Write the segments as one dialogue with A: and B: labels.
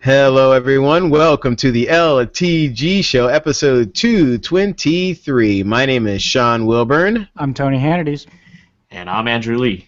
A: Hello, everyone. Welcome to the LTG show, episode 223. My name is Sean Wilburn.
B: I'm Tony Hannity's.
C: And I'm Andrew Lee.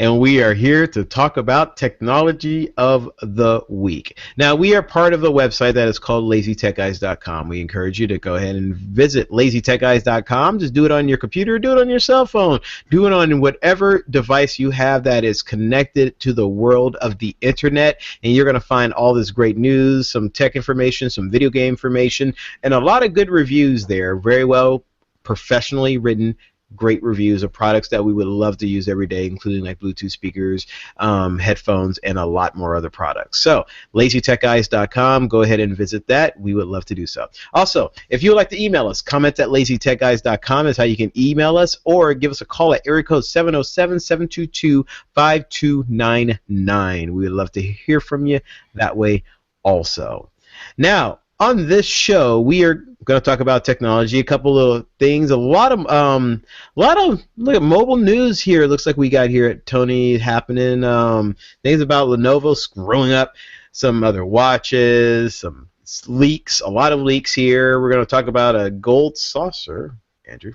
A: And we are here to talk about technology of the week. Now, we are part of a website that is called LazyTechGuys.com. We encourage you to go ahead and visit LazyTechGuys.com. Just do it on your computer, do it on your cell phone, do it on whatever device you have that is connected to the world of the internet, and you're going to find all this great news, some tech information, some video game information, and a lot of good reviews there. Very well professionally written, great reviews of products that we would love to use every day, including like Bluetooth speakers, headphones, and a lot more other products. So, LazyTechGuys.com, go ahead and visit that. We would love to do so. Also, if you would like to email us, comment at LazyTechGuys.com is how you can email us, or give us a call at area code 707-722-5299. We would love to hear from you that way also. Now, on this show, we are going to talk about technology, a couple of things, a lot of look at mobile news here. It looks like we got here at Tony happening. Things about Lenovo screwing up some other watches, some leaks, a lot of leaks here. We're going to talk about a gold saucer, Andrew.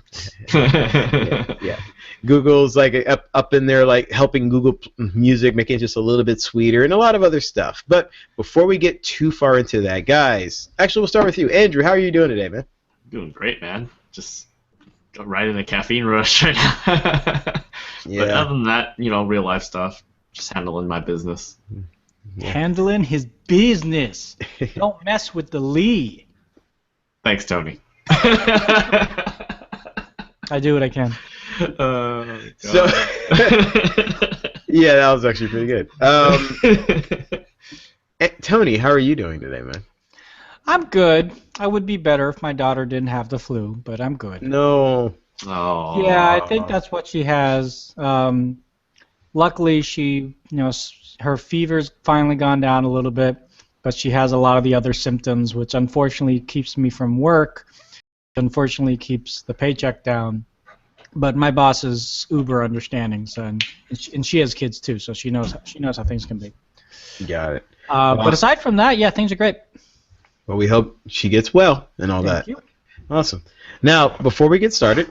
A: yeah. Google's like up in there, like helping Google Music, making it just a little bit sweeter, and a lot of other stuff. But before we get too far into that, guys, actually, we'll start with you, Andrew. How are you doing today, man?
C: Doing great, man. Just right in a caffeine rush right now.
A: Yeah.
C: But other than that, real life stuff. Just handling my business.
B: Yeah. Handling his business. Don't mess with the Lee.
C: Thanks, Tony.
B: I do what I can.
A: So, yeah, that was actually pretty good. Tony, how are you doing today, man?
B: I'm good. I would be better if my daughter didn't have the flu, but I'm good.
A: No.
C: Oh.
B: Yeah, I think that's what she has. Luckily, she, her fever's finally gone down a little bit, but she has a lot of the other symptoms, which unfortunately keeps me from work. Unfortunately, keeps the paycheck down. But my boss is uber understanding, so and she has kids too, so she knows how things can be.
A: Got it.
B: But aside from that, yeah, things are great.
A: Well, we hope she gets well and all that.
B: Thank you.
A: Awesome. Now, before we get started,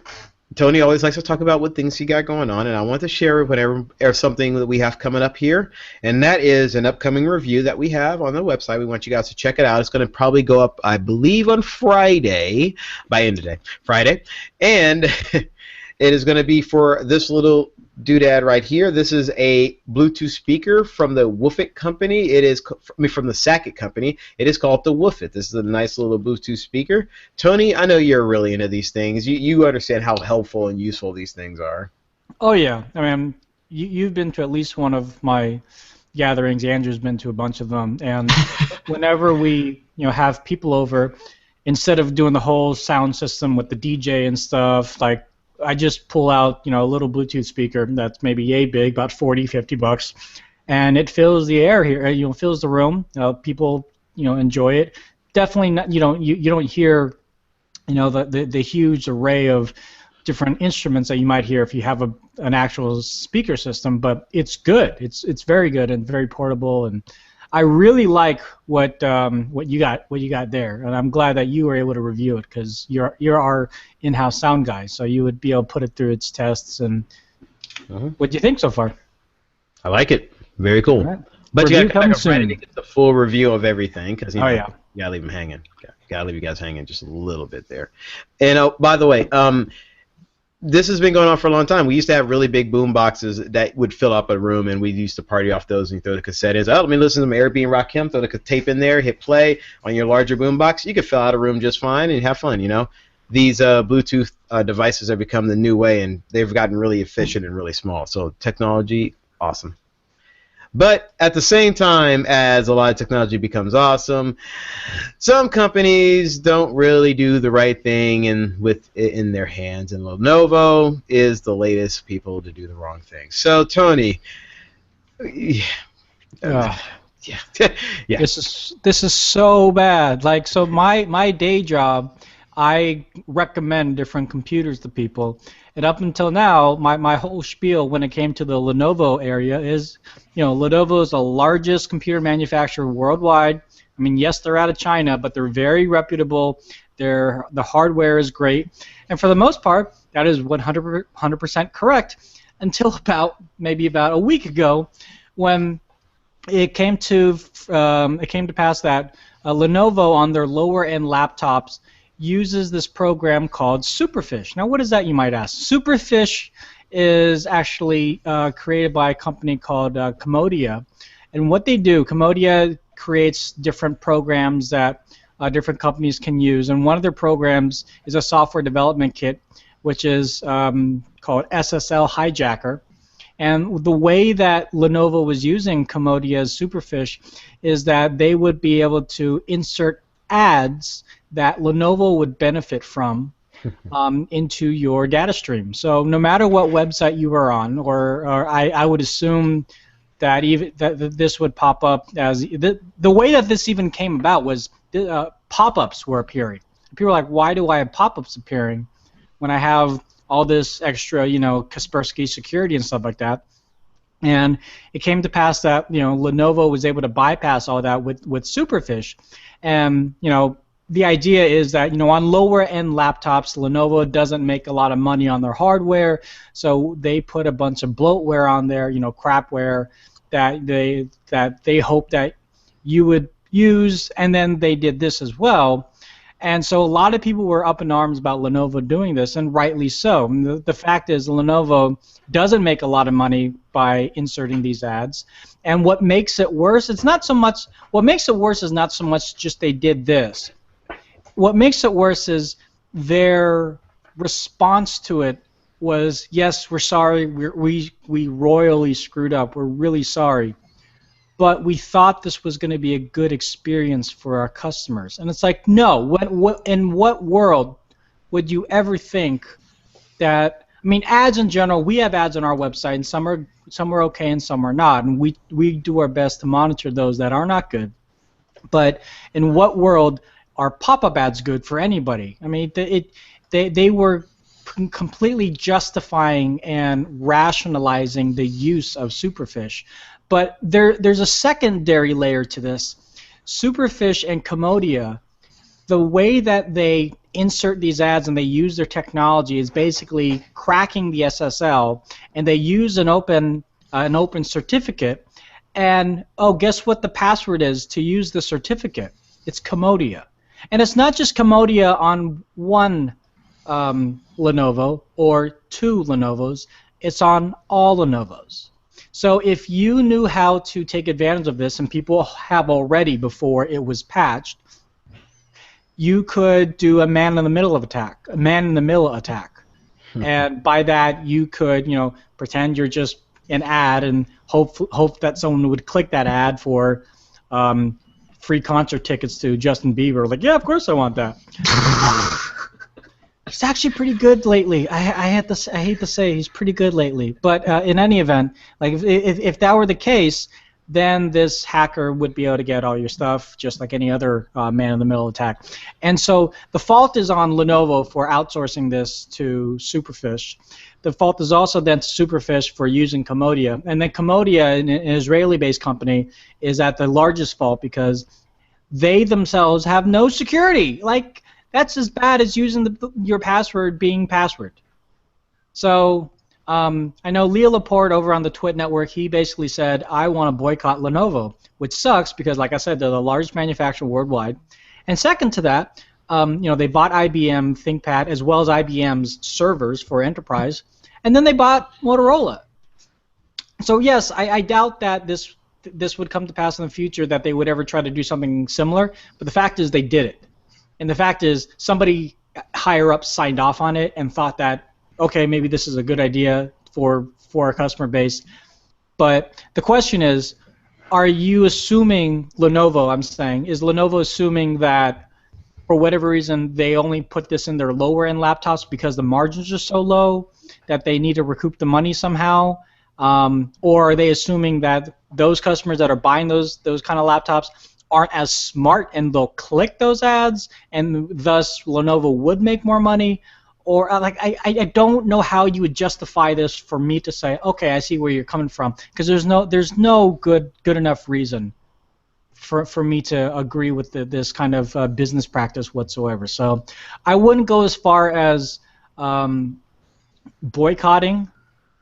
A: Tony always likes to talk about what things he got going on, and I want to share whatever or something that we have coming up here, and that is an upcoming review that we have on the website. We want you guys to check it out. It's going to probably go up, I believe, on Friday, by end of day, Friday, and it is going to be for this little doodad right here. This is a Bluetooth speaker from the Woofit company. It is from the Sackett company. It is called the Woofit. This is a nice little Bluetooth speaker. Tony, I know you're really into these things. You understand how helpful and useful these things are.
B: Oh yeah, I mean, you've been to at least one of my gatherings. Andrew's been to a bunch of them, and whenever we have people over, instead of doing the whole sound system with the DJ and stuff, like, I just pull out, a little Bluetooth speaker that's maybe yay big, about $40-$50, and it fills the air here. Fills the room. People, enjoy it. Definitely not. You don't hear, the huge array of different instruments that you might hear if you have an actual speaker system. But it's good. It's very good and very portable, and I really like what you got there, and I'm glad that you were able to review it because you're our in-house sound guy, so you would be able to put it through its tests. And what do you think so far?
A: I like it. Very cool.
B: Right.
A: But
B: Review
A: you got to
B: soon.
A: get the full review of everything because you
B: yeah.
A: gotta leave them hanging. Gotta leave you guys hanging just a little bit there. And by the way, this has been going on for a long time. We used to have really big boom boxes that would fill up a room, and we used to party off those and throw the cassette in. Let me listen to some Airbnb Rock Him, throw the tape in there, hit play on your larger boom box. You could fill out a room just fine and have fun, These Bluetooth devices have become the new way, and they've gotten really efficient and really small. So technology, awesome. But at the same time as a lot of technology becomes awesome, some companies don't really do the right thing with it in their hands, and Lenovo is the latest people to do the wrong thing. So, Tony, Yeah. Yeah.
B: This is so bad. Like, so my day job, I recommend different computers to people, and up until now, my whole spiel when it came to the Lenovo area is, Lenovo is the largest computer manufacturer worldwide. I mean, yes, they're out of China, but they're very reputable. The hardware is great, and for the most part, that is 100% correct. Until maybe about a week ago, when it came to pass that Lenovo on their lower end laptops uses this program called SuperFish. Now, what is that, you might ask? SuperFish is actually created by a company called Comodia, and what they do, Comodia creates different programs that different companies can use, and one of their programs is a software development kit, which is called SSL Hijacker. And the way that Lenovo was using Comodia's SuperFish is that they would be able to insert ads that Lenovo would benefit from into your data stream. So no matter what website you were on, or I would assume that this would pop up as the way that this even came about was pop-ups were appearing. People were like, why do I have pop-ups appearing when I have all this extra, Kaspersky security and stuff like that? And it came to pass that, Lenovo was able to bypass all that with SuperFish. And, the idea is that, on lower end laptops, Lenovo doesn't make a lot of money on their hardware, so they put a bunch of bloatware on there, crapware that they hope that you would use, and then they did this as well. And so a lot of people were up in arms about Lenovo doing this, and rightly so. And the fact is, Lenovo doesn't make a lot of money by inserting these ads. And what makes it worse, what makes it worse is not so much just they did this. What makes it worse is their response to it was, yes, we're sorry, we royally screwed up, we're really sorry. But we thought this was going to be a good experience for our customers. And it's like, no, in what world would you ever think that, I mean, ads in general, we have ads on our website, and some are okay and some are not, and we do our best to monitor those that are not good. But in what world are pop-up ads good for anybody? I mean, they were completely justifying and rationalizing the use of SuperFish. But there's a secondary layer to this. SuperFish and Comodia, the way that they insert these ads and they use their technology is basically cracking the SSL, and they use an open certificate. And guess what the password is to use the certificate? It's Comodia, and it's not just Comodia on one Lenovo or two Lenovos. It's on all Lenovos. So if you knew how to take advantage of this, and people have already before it was patched, you could do a man-in-the-middle attack. And by that, you could, pretend you're just an ad and hope that someone would click that ad for free concert tickets to Justin Bieber. Like, yeah, of course I want that. He's actually pretty good lately. I hate to say he's pretty good lately. But in any event, like if that were the case, then this hacker would be able to get all your stuff just like any other man-in-the-middle attack. And so the fault is on Lenovo for outsourcing this to SuperFish. The fault is also then to SuperFish for using Comodia. And then Comodia, an Israeli-based company, is at the largest fault because they themselves have no security. Like, that's as bad as using your password being password. So I know Leo Laporte over on the Twit network, he basically said, I want to boycott Lenovo, which sucks because, like I said, they're the largest manufacturer worldwide. And second to that, they bought IBM ThinkPad as well as IBM's servers for enterprise, and then they bought Motorola. So yes, I doubt that this would come to pass in the future, that they would ever try to do something similar, but the fact is they did it. And the fact is, somebody higher up signed off on it and thought that, okay, maybe this is a good idea for our customer base. But the question is, are you assuming Lenovo, is Lenovo assuming that for whatever reason they only put this in their lower end laptops because the margins are so low that they need to recoup the money somehow? Or are they assuming that those customers that are buying those kind of laptops aren't as smart and they'll click those ads, and thus Lenovo would make more money? Or I don't know how you would justify this for me to say, okay, I see where you're coming from, because there's no good enough reason for me to agree with this kind of business practice whatsoever. So I wouldn't go as far as boycotting,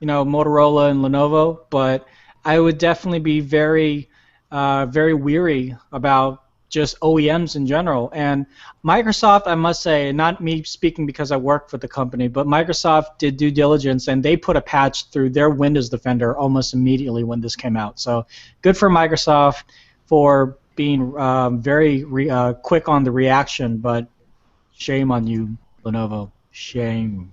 B: Motorola and Lenovo, but I would definitely be very weary about just OEMs in general. And Microsoft, I must say, not me speaking because I work for the company, but Microsoft did due diligence, and they put a patch through their Windows Defender almost immediately when this came out. So good for Microsoft for being very quick on the reaction, but shame on you, Lenovo. Shame.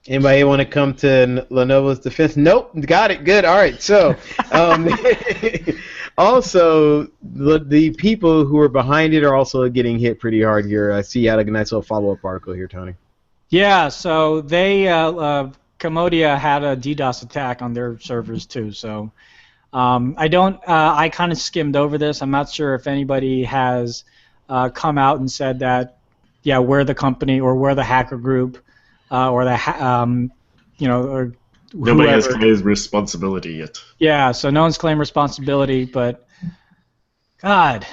A: Anybody want to come to Lenovo's defense? Nope. Got it. Good. All right. So, also, the people who are behind it are also getting hit pretty hard here. I see you had a nice little follow-up article here, Tony.
B: Yeah. So they, Comodia had a DDoS attack on their servers too. So I kind of skimmed over this. I'm not sure if anybody has come out and said that, yeah, we're the company or we're the hacker group. Or the or
C: nobody has claimed responsibility yet.
B: Yeah, so no one's claimed responsibility, but God,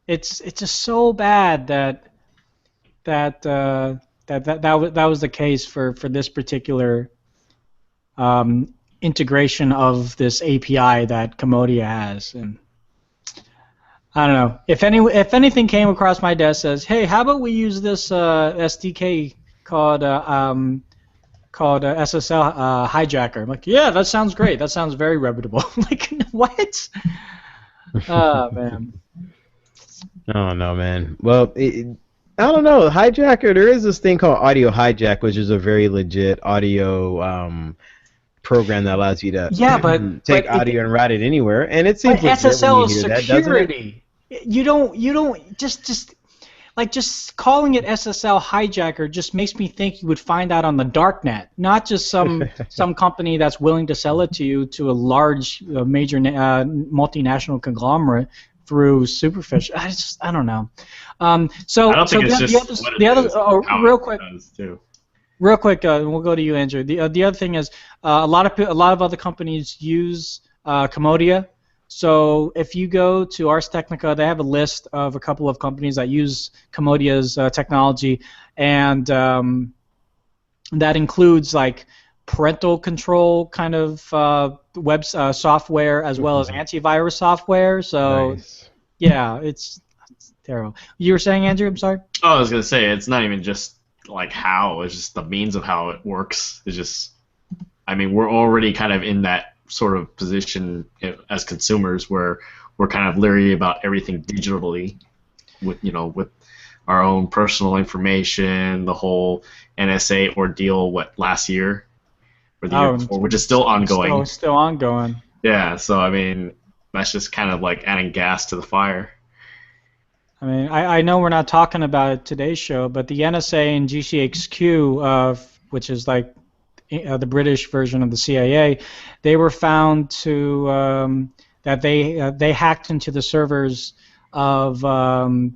B: it's just so bad that was the case for this particular integration of this API that Comodia has. And I don't know, if anything came across my desk says, hey, how about we use this SDK called SSL Hijacker. I'm like, yeah, that sounds great. That sounds very reputable. Like, what? Oh, man.
A: Oh, no, man. Well, I don't know. Hijacker, there is this thing called Audio Hijack, which is a very legit audio program that allows you to take audio and route it anywhere. And it seems legit
B: SSL
A: when you hear
B: security.
A: That, doesn't it?
B: You don't just calling it SSL Hijacker just makes me think you would find out on the darknet, not just some company that's willing to sell it to you to a large, major multinational conglomerate through SuperF. I don't know. So
C: I don't think it's just what it is,
B: real quick. Real quick, we'll go to you, Andrew. The other thing is a lot of other companies use Comodia. So if you go to Ars Technica, they have a list of a couple of companies that use Comodia's technology, and that includes like parental control kind of web software as well as antivirus software. So yeah, it's terrible. You were saying, Andrew? I'm sorry.
C: Oh, I was gonna say it's not even just like how; it's just the means of how it works. It's just, I mean, we're already kind of in that sort of position as consumers where we're kind of leery about everything digitally, with our own personal information, the whole NSA ordeal last year or the year before, which is still ongoing.
B: Still ongoing.
C: Yeah, so I mean that's just kind of like adding gas to the fire.
B: I mean, I know we're not talking about it today's show, but the NSA and GCHQ, which is like the British version of the CIA, they were found to that they hacked into the servers of Lenovo,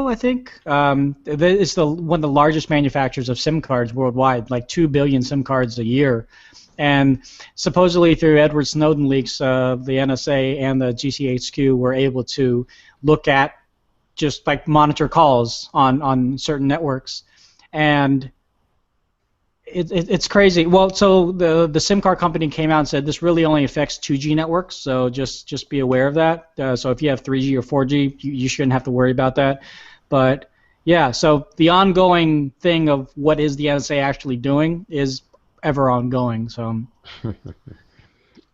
B: I think. It's one of the largest manufacturers of SIM cards worldwide, like 2 billion SIM cards a year. And supposedly through Edward Snowden leaks, the NSA and the GCHQ were able to look at just like monitor calls on certain networks. And it's crazy. Well, so the SIM card company came out and said this really only affects 2G networks, so just be aware of that. So if you have 3G or 4G, you shouldn't have to worry about that. But yeah, so the ongoing thing of what is the NSA actually doing is ever ongoing. So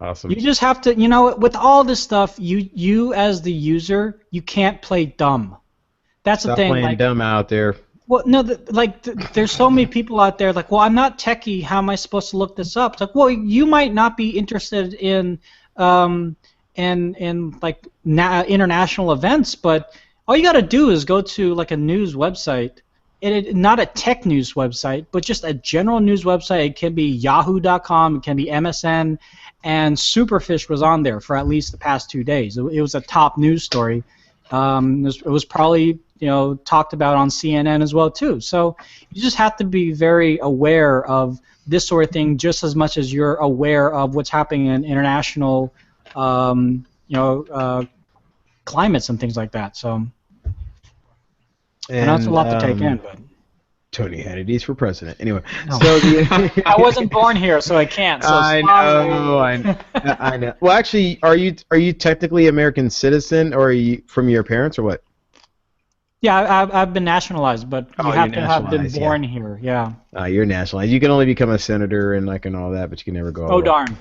A: awesome.
B: You just have to, with all this stuff, you as the user, you can't play dumb. That's the thing.
A: Stop playing dumb out there.
B: Well, no, there's so many people out there like, well, I'm not techie. How am I supposed to look this up? It's like, well, you might not be interested in like international events, but all you got to do is go to like a news website not a tech news website, but just a general news website. It can be Yahoo.com, it can be MSN, and Superfish was on there for at least the past 2 days. It was a top news story. It was probably talked about on CNN as well too. So you just have to be very aware of this sort of thing just as much as you're aware of what's happening in international climates and things like that. So I know it's a lot to take in, but
A: Tony Hannity's for president. Anyway,
B: no.
A: So
B: I wasn't born here, so I can't. So
A: I know. Well, actually, are you technically American citizen, or are you from your parents, or what?
B: Yeah, I've been nationalized, but you have to have been born here. Yeah.
A: You're nationalized. You can only become a senator and all that, but you can never go.
B: Oh darn!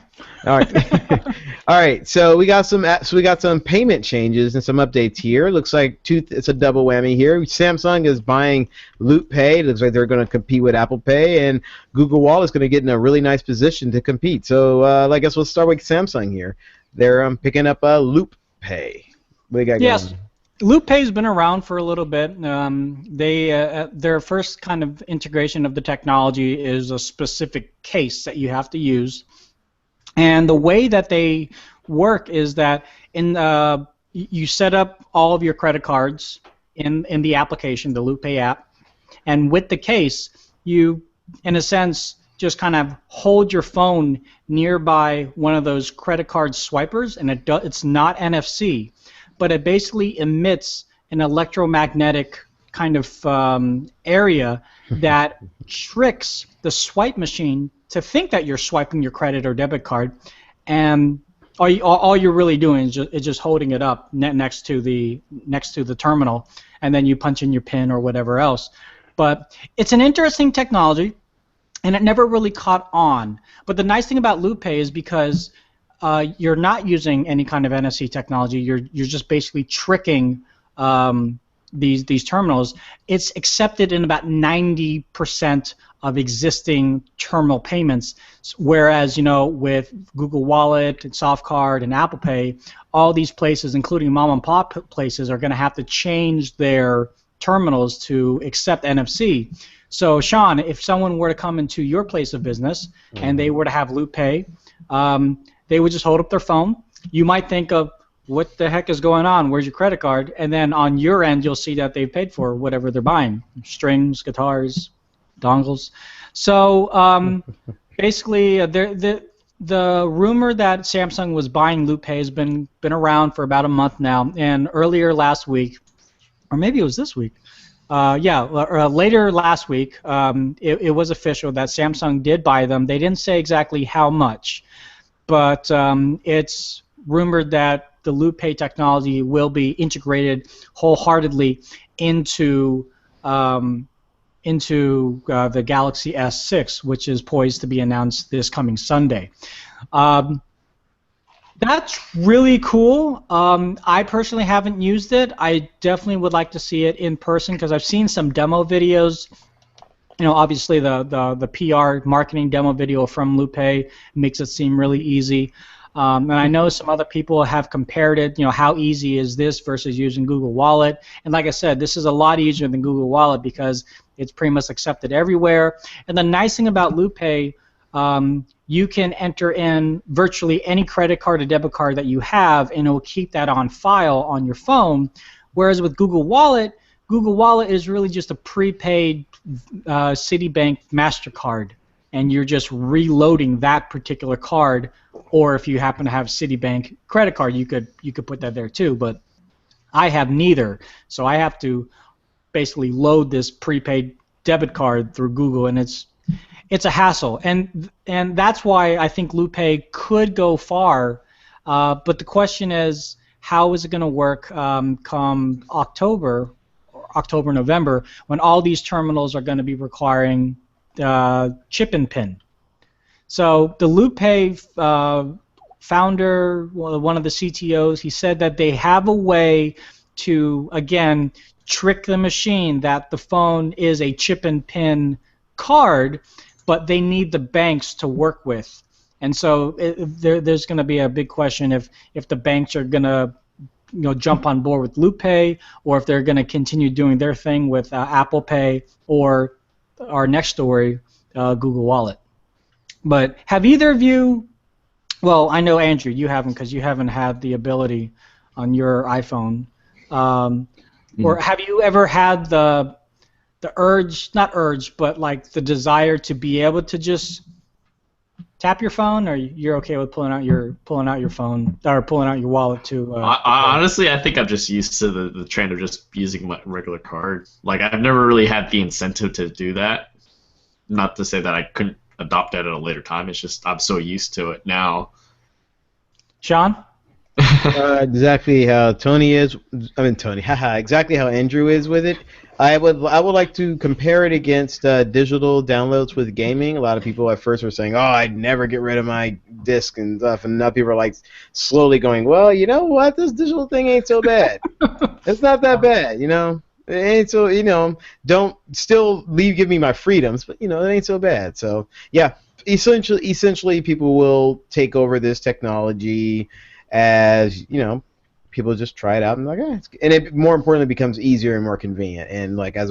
A: All right, all right. So we got some payment changes and some updates here. Looks like it's a double whammy here. Samsung is buying Loopay. It looks like they're going to compete with Apple Pay, and Google Wallet is going to get in a really nice position to compete. So I guess we'll start with Samsung here. They're picking up Loopay. What do you got going?
B: Loopay's been around for a little bit. Their first kind of integration of the technology is a specific case that you have to use, and the way that they work is that you set up all of your credit cards in the application, the Loopay app, and with the case, you, in a sense, just kind of hold your phone nearby one of those credit card swipers, and it's not NFC. But it basically emits an electromagnetic kind of area that tricks the swipe machine to think that you're swiping your credit or debit card, and all you're really doing is just holding it up next to the terminal, and then you punch in your PIN or whatever else. But it's an interesting technology, and it never really caught on. But the nice thing about Loopay is because you're not using any kind of NFC technology. You're just basically tricking these terminals. It's accepted in about 90% of existing terminal payments, whereas with Google Wallet and Softcard and Apple Pay, all these places, including mom and pop places, are going to have to change their terminals to accept NFC. So, Sean, if someone were to come into your place of business and they were to have Loopay, they would just hold up their phone. You might think of, what the heck is going on? Where's your credit card? And then on your end, you'll see that they've paid for whatever they're buying, strings, guitars, dongles. So basically, the rumor that Samsung was buying Loopay has been around for about a month now. And earlier last week, or maybe it was this week, later last week, it was official that Samsung did buy them. They didn't say exactly how much, but it's rumored that the Loopay technology will be integrated wholeheartedly into the Galaxy S6, which is poised to be announced this coming Sunday. That's really cool. I personally haven't used it. I definitely would like to see it in person because I've seen some demo videos. Obviously the PR marketing demo video from Loopay makes it seem really easy. And I know some other people have compared it, how easy is this versus using Google Wallet. And like I said, this is a lot easier than Google Wallet because it's pretty much accepted everywhere. And the nice thing about Loopay, you can enter in virtually any credit card or debit card that you have, and it will keep that on file on your phone. Whereas with Google Wallet is really just a prepaid Citibank MasterCard, and you're just reloading that particular card. Or if you happen to have Citibank credit card, you could put that there too. But I have neither, so I have to basically load this prepaid debit card through Google, and it's a hassle. And that's why I think Loopay could go far. But the question is, how is it going to work come October, November, when all these terminals are going to be requiring chip and PIN? So the Loopay founder, one of the CTOs, he said that they have a way to, again, trick the machine that the phone is a chip and PIN card, but they need the banks to work with. And so there's going to be a big question if the banks are going to jump on board with Loopay, or if they're going to continue doing their thing with Apple Pay, or our next story, Google Wallet. But have either of you? Well, I know Andrew, you haven't because you haven't had the ability on your iPhone. Or have you ever had the urge, not urge, but like the desire to be able to just tap your phone, or you're okay with pulling out your phone or pulling out your wallet to?
C: Honestly, I think I'm just used to the trend of just using my regular card. Like I've never really had the incentive to do that. Not to say that I couldn't adopt that at a later time. It's just I'm so used to it now.
B: Sean?
A: Exactly how Tony is. I mean Tony. Haha. Exactly how Andrew is with it. I would like to compare it against digital downloads with gaming. A lot of people at first were saying, "Oh, I'd never get rid of my disc and stuff," and now people are like slowly going, "Well, you know what? This digital thing ain't so bad. It's not that bad, you know. It ain't so, you know. Don't still give me my freedoms, but you know, it ain't so bad." So yeah, essentially, people will take over this technology as people just try it out and like, and it more importantly becomes easier and more convenient. And like as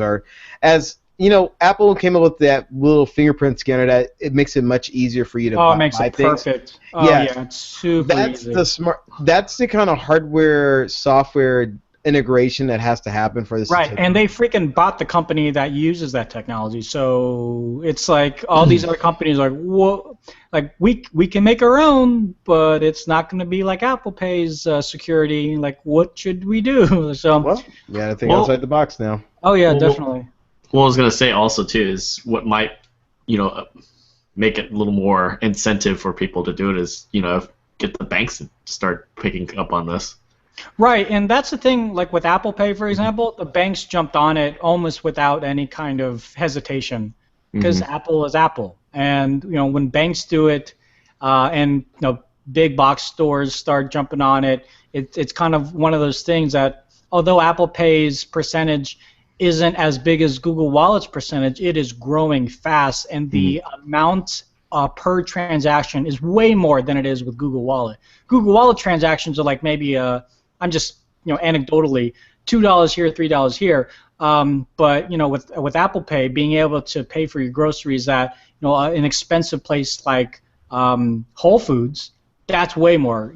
A: Apple came up with that little fingerprint scanner that it makes it much easier for you to buy things.
B: It makes it perfect. Yeah, it's super easy.
A: That's the kind of hardware software integration that has to happen for this.
B: Right, and they freaking bought the company that uses that technology. So it's like all these other companies are like, whoa, like we can make our own, but it's not going to be like Apple Pay's security. Like, what should we do? So
A: well, you got to think outside the box now.
B: Oh yeah, definitely.
C: What I was going to say also too is what might make it a little more incentive for people to do it is get the banks to start picking up on this.
B: Right, and that's the thing, like with Apple Pay, for example, the banks jumped on it almost without any kind of hesitation because Apple is Apple. And, when banks do it and, big box stores start jumping on it, it's kind of one of those things that although Apple Pay's percentage isn't as big as Google Wallet's percentage, it is growing fast, and the amount per transaction is way more than it is with Google Wallet. Google Wallet transactions are like maybe I'm just anecdotally $2 here, $3 here, but with Apple Pay, being able to pay for your groceries at an expensive place like Whole Foods, that's way more.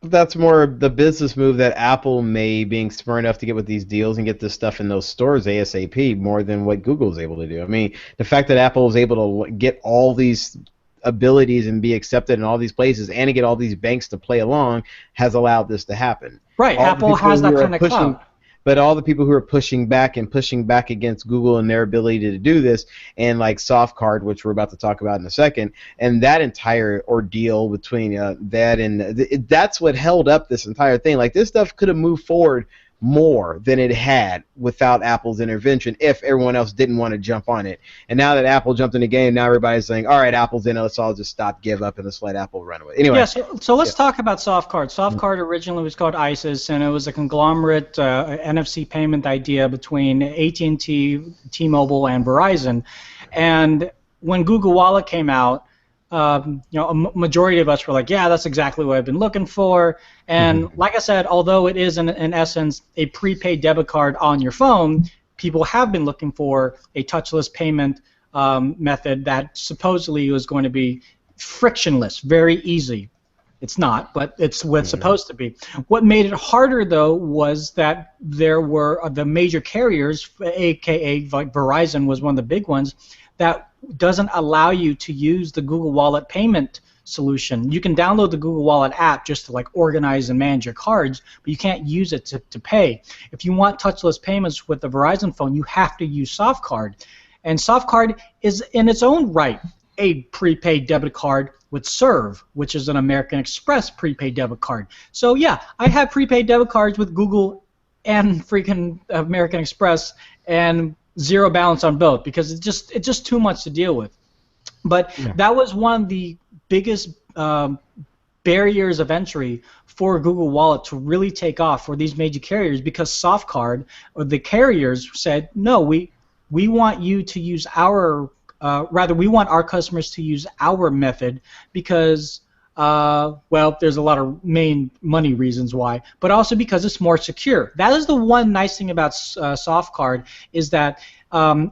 A: That's more the business move that Apple made, being smart enough to get with these deals and get this stuff in those stores ASAP more than what Google's able to do. I mean, the fact that Apple is able to get all these abilities and be accepted in all these places and to get all these banks to play along has allowed this to happen.
B: Right, Apple has that kind of clout.
A: But all the people who are pushing back against Google and their ability to do this, and like Softcard, which we're about to talk about in a second, and that entire ordeal between that and that's what held up this entire thing. Like this stuff could have moved forward more than it had without Apple's intervention if everyone else didn't want to jump on it. And now that Apple jumped in the game, now everybody's saying, all right, Apple's in it, let's all just stop, give up, and let's let Apple run away. Anyway.
B: Yeah, so let's talk about Softcard. Softcard originally was called ISIS, and it was a conglomerate NFC payment idea between AT&T, T-Mobile, and Verizon. And when Google Wallet came out, a majority of us were like, yeah, that's exactly what I've been looking for. And like I said, although it is in essence a prepaid debit card on your phone, people have been looking for a touchless payment method that supposedly was going to be frictionless, very easy. It's not, but it's what it's supposed to be. What made it harder, though, was that there were the major carriers, aka like Verizon was one of the big ones, that doesn't allow you to use the Google Wallet payment solution. You can download the Google Wallet app just to like organize and manage your cards, but you can't use it to pay. If you want touchless payments with the Verizon phone, you have to use Softcard. And Softcard is in its own right a prepaid debit card with Serve, which is an American Express prepaid debit card. So yeah, I have prepaid debit cards with Google and freaking American Express and zero balance on both because it's just too much to deal with. But that was one of the biggest barriers of entry for Google Wallet to really take off for these major carriers because Softcard or the carriers said, no, we want you to use our we want our customers to use our method because Well, there's a lot of main money reasons why, but also because it's more secure. That is the one nice thing about Softcard, is that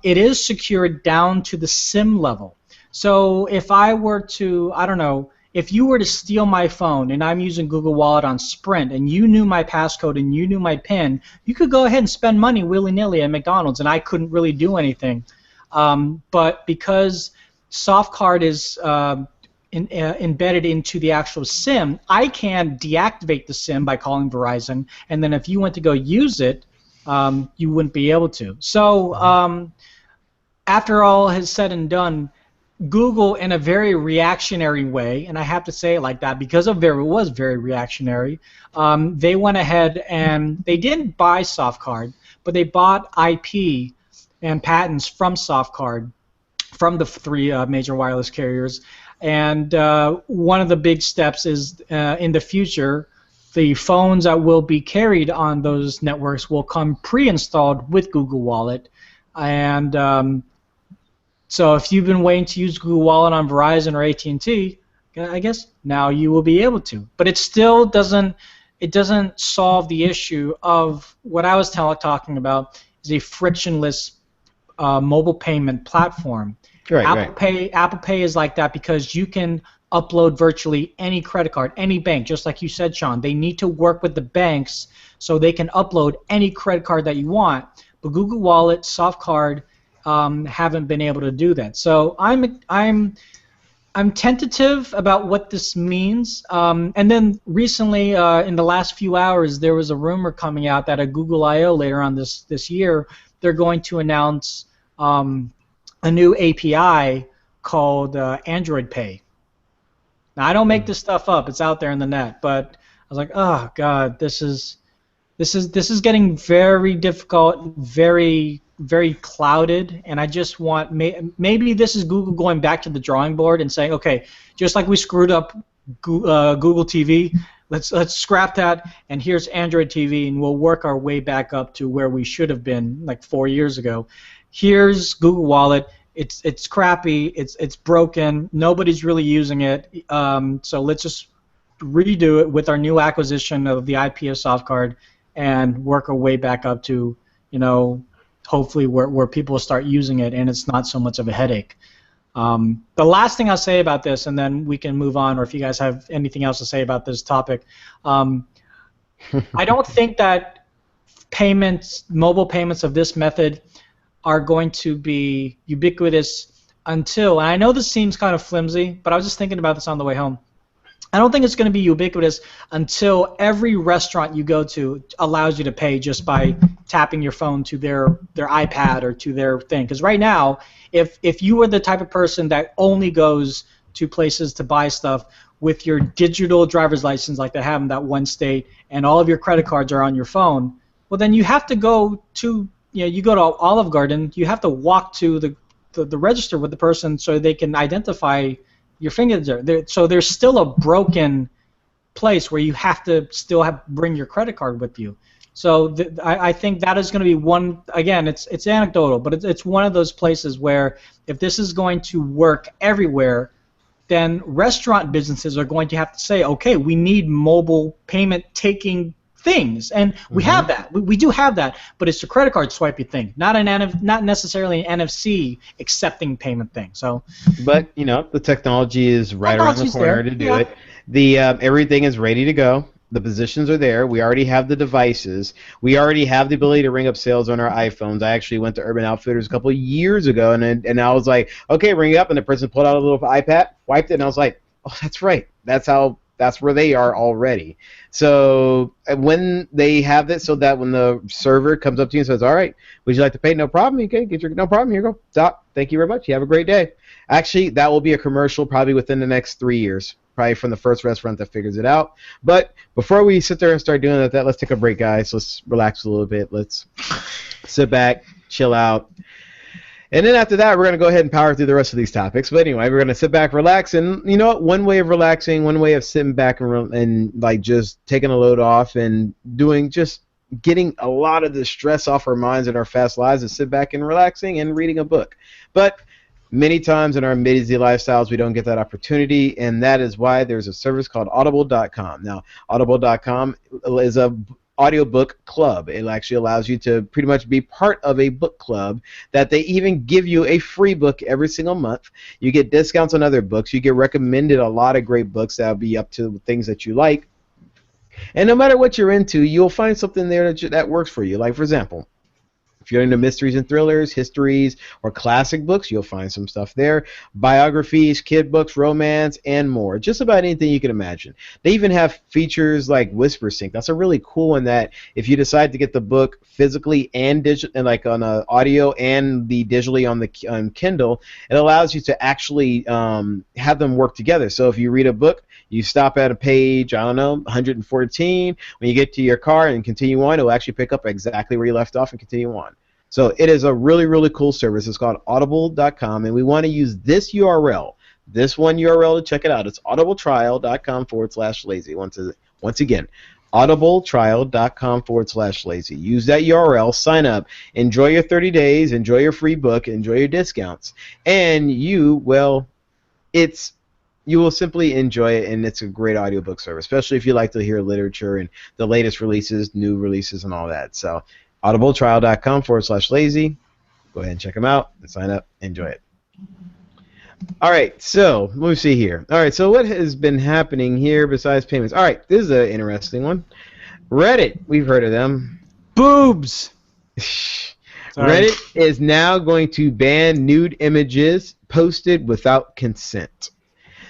B: it is secured down to the SIM level. So if I were to, I don't know, if you were to steal my phone and I'm using Google Wallet on Sprint and you knew my passcode and you knew my PIN, you could go ahead and spend money willy-nilly at McDonald's and I couldn't really do anything. But because Softcard is embedded into the actual SIM, I can deactivate the SIM by calling Verizon, and then if you went to go use it, you wouldn't be able to. So after all is said and done, Google, in a very reactionary way, and I have to say it like that because it was very reactionary, they went ahead and they didn't buy Softcard, but they bought IP and patents from Softcard, from the three major wireless carriers. And one of the big steps is in the future, the phones that will be carried on those networks will come pre-installed with Google Wallet. And so if you've been waiting to use Google Wallet on Verizon or AT&T, I guess now you will be able to. But it still doesn't solve the issue of what I was talking about, is a frictionless mobile payment platform.
A: Right,
B: Apple Pay is like that because you can upload virtually any credit card, any bank, just like you said, Sean. They need to work with the banks so they can upload any credit card that you want. But Google Wallet, Softcard, haven't been able to do that. So I'm tentative about what this means. And then recently, in the last few hours, there was a rumor coming out that at Google I/O later on this year, they're going to announce a new API called Android Pay. Now, I don't make this stuff up; it's out there in the net. But I was like, oh God, this is getting very difficult, very clouded, and I just want maybe this is Google going back to the drawing board and saying, okay, just like we screwed up Google TV, let's scrap that, and here's Android TV, and we'll work our way back up to where we should have been like 4 years ago. Here's Google Wallet. It's crappy. It's broken. Nobody's really using it. So let's just redo it with our new acquisition of the IP of Softcard and work our way back up to, hopefully where people will start using it and it's not so much of a headache. The last thing I'll say about this, and then we can move on, or if you guys have anything else to say about this topic, I don't think that mobile payments of this method are going to be ubiquitous until, and I know this seems kind of flimsy, but I was just thinking about this on the way home. I don't think it's going to be ubiquitous until every restaurant you go to allows you to pay just by tapping your phone to their iPad or to their thing. Because right now, if you were the type of person that only goes to places to buy stuff with your digital driver's license like they have in that one state, and all of your credit cards are on your phone, well then you have to go to, you go to Olive Garden, you have to walk to the register with the person so they can identify your fingerprints. So there's still a broken place where you have to still bring your credit card with you. So I think that is going to be one. Again, it's anecdotal, but it's one of those places where if this is going to work everywhere, then restaurant businesses are going to have to say, okay, we need mobile payment taking things, and we have that. We do have that, but it's a credit card swiping thing, not necessarily an NFC accepting payment thing. So,
A: but the technology is right around the corner to do it. The everything is ready to go. The positions are there. We already have the devices. We already have the ability to ring up sales on our iPhones. I actually went to Urban Outfitters a couple of years ago, and I was like, okay, ring it up, and the person pulled out a little iPad, wiped it, and I was like, oh, that's right. That's where they are already. So when they have this, so that when the server comes up to you and says, all right, would you like to pay? No problem. You can get no problem. Here you go. Stop. Thank you very much. You have a great day. Actually, that will be a commercial probably within the next 3 years, probably from the first restaurant that figures it out. But before we sit there and start doing that, let's take a break, guys. Let's relax a little bit. Let's sit back, chill out. And then after that, we're going to go ahead and power through the rest of these topics. But anyway, we're going to sit back, relax, and you know what? One way of relaxing, one way of sitting back and like just taking a load off and getting a lot of the stress off our minds and our fast lives is sit back and relaxing and reading a book. But Many times in our busy lifestyles, we don't get that opportunity, and that is why there's a service called Audible.com. Now, Audible.com is a audiobook club. It actually allows you to pretty much be part of a book club that they even give you a free book every single month. You get discounts on other books. You get recommended a lot of great books that will be up to things that you like. And no matter what you're into, you'll find something there that works for you. Like, for example, if you're into mysteries and thrillers, histories, or classic books, you'll find some stuff there. Biographies, kid books, romance, and more. Just about anything you can imagine. They even have features like Whisper Sync. That's a really cool one that if you decide to get the book physically and like on audio and the digitally on the Kindle, it allows you to actually have them work together. So if you read a book, you stop at a page, I don't know, 114. When you get to your car and continue on, it will actually pick up exactly where you left off and continue on. So it is a really, really cool service. It's called audible.com, and we want to use this URL, this one URL to check it out. It's audibletrial.com/lazy. Once again, audibletrial.com/lazy. Use that URL, sign up, enjoy your 30 days, enjoy your free book, enjoy your discounts, and you will simply enjoy it, and it's a great audiobook service, especially if you like to hear literature and the latest releases, new releases, and all that. So audibletrial.com/lazy. Go ahead and check them out and sign up. Enjoy it. All right, so let me see here. All right, so what has been happening here besides payments? All right, this is an interesting one. Reddit, we've heard of them.
B: Boobs.
A: Reddit is now going to ban nude images posted without consent.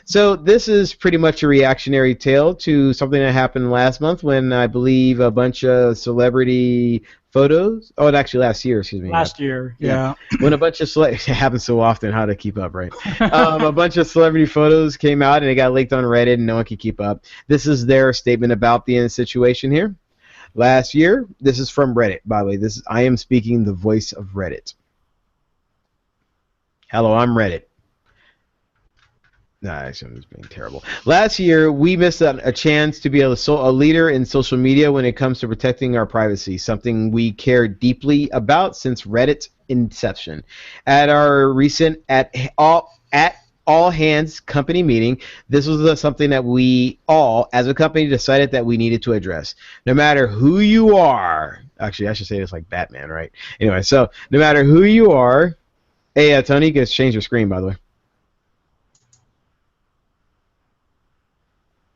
A: So this is pretty much a reactionary tale to something that happened last month when I believe a bunch of celebrity photos. Oh, actually last year, excuse me.
B: Last year, yeah.
A: When a bunch of it happens so often, how to keep up, right? A bunch of celebrity photos came out and it got leaked on Reddit and no one could keep up. This is their statement about the situation here. Last year, this is from Reddit, by the way. I am speaking the voice of Reddit. Hello, I'm Reddit. Nah, actually, I'm just being terrible. Last year, we missed a chance to be a leader in social media when it comes to protecting our privacy, something we care deeply about since Reddit's inception. At our recent all hands company meeting, this was something that we all, as a company, decided that we needed to address. No matter who you are, actually, I should say this like Batman, right? Anyway, so no matter who you are, hey, Tony, you can change your screen, by the way.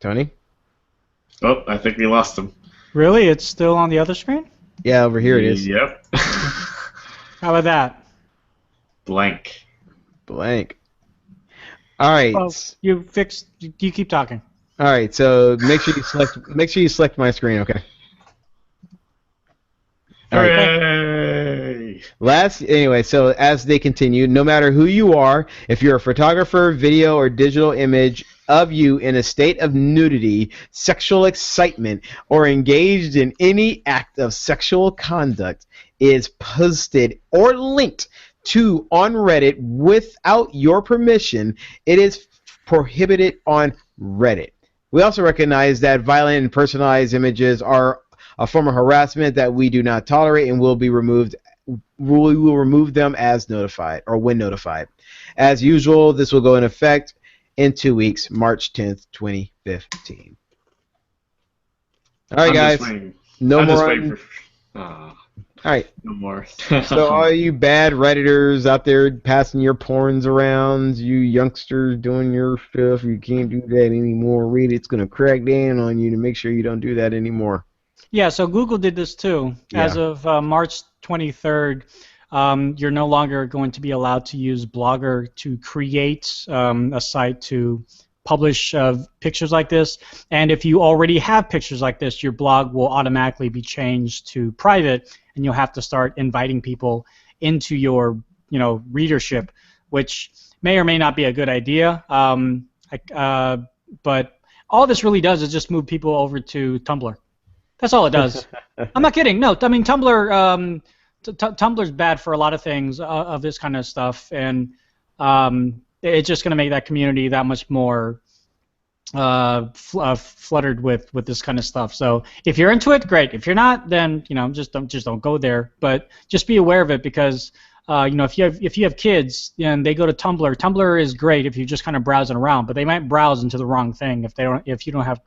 A: Tony?
C: Oh, I think we lost him.
B: Really? It's still on the other screen?
A: Yeah, over here it is.
C: Yep.
B: How about that?
C: Blank.
A: All right.
B: Oh, you keep talking.
A: All right. So make sure you select my screen, okay? All right.
C: Hooray!
A: Anyway, so as they continue, no matter who you are, if you're a photographer, video, or digital image of you in a state of nudity, sexual excitement, or engaged in any act of sexual conduct is posted or linked to on Reddit without your permission, it is prohibited on Reddit. We also recognize that violent and personalized images are a form of harassment that we do not tolerate and will be removed. We will remove them as notified or when notified. As usual, this will go in effect in 2 weeks, March 10th, 2015. All right, guys. No more. All right.
C: No more.
A: So all you bad Redditors out there passing your porns around, you youngsters doing your stuff, you can't do that anymore. Reddit's going to crack down on you to make sure you don't do that anymore.
B: Yeah, so Google did this too.
A: Yeah.
B: As of March 23rd, you're no longer going to be allowed to use Blogger to create a site to publish pictures like this. And if you already have pictures like this, your blog will automatically be changed to private, and you'll have to start inviting people into your readership, which may or may not be a good idea. But all this really does is just move people over to Tumblr. That's all it does. I'm not kidding. No, I mean Tumblr. Tumblr's bad for a lot of things of this kind of stuff, and it's just going to make that community that much more fluttered with this kind of stuff. So if you're into it, great. If you're not, then just don't go there. But just be aware of it, because if you have kids and they go to Tumblr, Tumblr is great if you're just kind of browsing around, but they might browse into the wrong thing if you don't have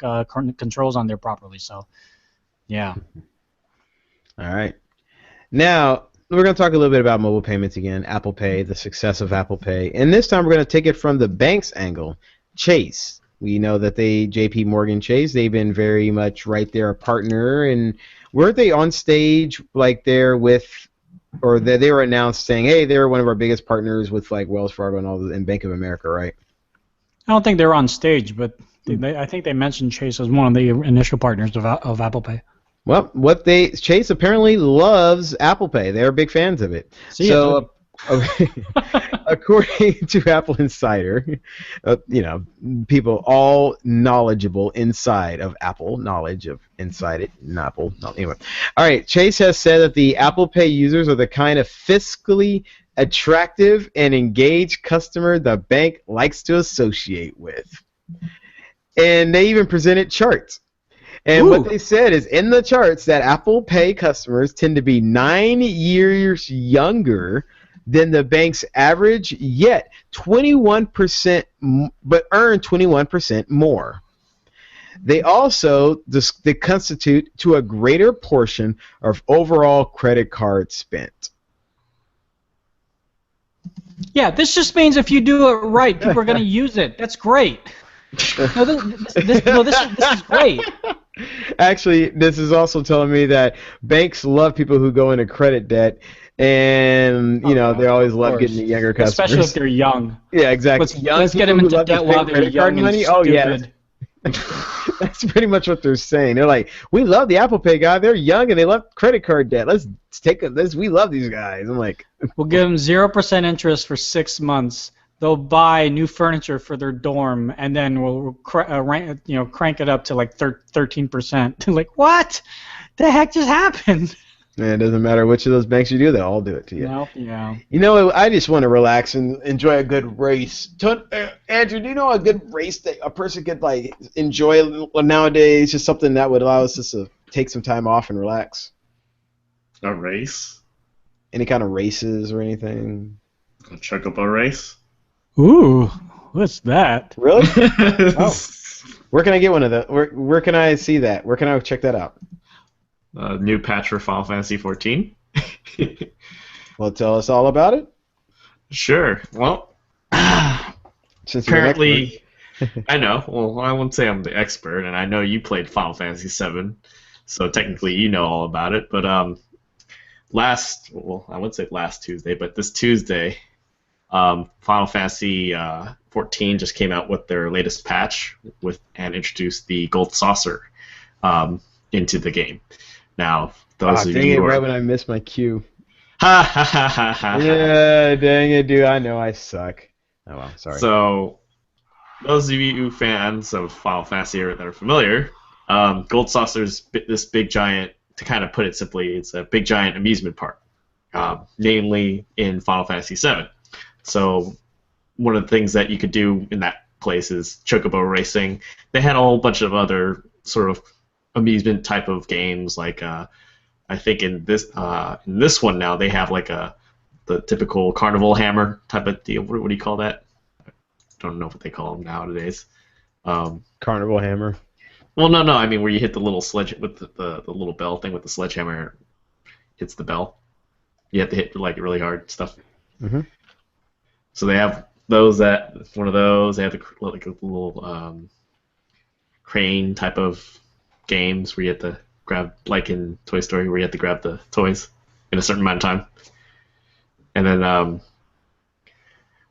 B: controls on there properly. So, yeah.
A: All right. Now we're going to talk a little bit about mobile payments again, Apple Pay, the success of Apple Pay, and this time we're going to take it from the bank's angle. Chase. We know that J.P. Morgan Chase, they've been very much right there, a partner, and weren't they on stage like there with, or they were announced saying, hey, they're one of our biggest partners with like Wells Fargo and Bank of America, right?
B: I don't think they were on stage, but I think they mentioned Chase as one of the initial partners of Apple Pay.
A: Well, Chase apparently loves Apple Pay. They're big fans of it. According to Apple Insider, people all knowledgeable inside of Apple, knowledge of inside it, not Apple. No, anyway. All right, Chase has said that the Apple Pay users are the kind of fiscally attractive and engaged customer the bank likes to associate with. And they even presented charts. And what they said is in the charts that Apple Pay customers tend to be 9 years younger than the bank's average, yet 21%, but earn 21% more. They also they constitute to a greater portion of overall credit card spent.
B: Yeah, this just means if you do it right, people are going to use it. That's great. No, this is great.
A: Actually, this is also telling me that banks love people who go into credit debt, and they always love getting the younger customers,
B: especially if they're young.
A: Yeah, exactly.
B: Let's get them into debt while they're young and stupid.
A: Oh yeah, that's pretty much what they're saying. They're like, we love the Apple Pay guy. They're young and they love credit card debt. Let's take this. We love these guys. I'm like,
B: we'll give them 0% interest for 6 months. They'll buy new furniture for their dorm, and then we'll crank it up to like 13%. Like, what? The heck just happened?
A: Yeah, it doesn't matter which of those banks you do; they'll all do it to you.
B: No, yeah.
A: I just want to relax and enjoy a good race. Andrew, do you know a good race that a person could like enjoy nowadays? Just something that would allow us to take some time off and relax.
C: A race?
A: Any kind of races or anything?
C: A chocobo race?
B: Ooh, what's that?
A: Really? Oh. Where can I get one of those? Where can I see that? Where can I check that out?
C: New patch for Final Fantasy 14.
A: Well, tell us all about it.
C: Sure. Well,
A: since
C: apparently, I know. Well, I won't say I'm the expert, and I know you played Final Fantasy 7, so technically you know all about it. But I wouldn't say last Tuesday, but this Tuesday, Final Fantasy 14 just came out with their latest patch and introduced the Gold Saucer into the game. Now, those of you
A: right when I missed my cue.
C: Ha ha ha ha ha.
A: Yeah, dang it, dude. I know I suck. Oh well, sorry.
C: So, those of you fans of Final Fantasy that are familiar, Gold Saucer is this big giant. To kind of put it simply, it's a big giant amusement park, namely in Final Fantasy 7. So one of the things that you could do in that place is chocobo racing. They had a whole bunch of other sort of amusement type of games, like I think in this one now they have like the typical carnival hammer type of deal. What do you call that? I don't know what they call them nowadays.
A: Carnival hammer.
C: Well, no. I mean, where you hit the little sledge with the little bell thing with the sledgehammer, hits the bell. You have to hit like really hard stuff.
A: Mm-hmm.
C: So they have one of those. They have like a little crane type of games where you have to grab, like in Toy Story, where you have to grab the toys in a certain amount of time. And then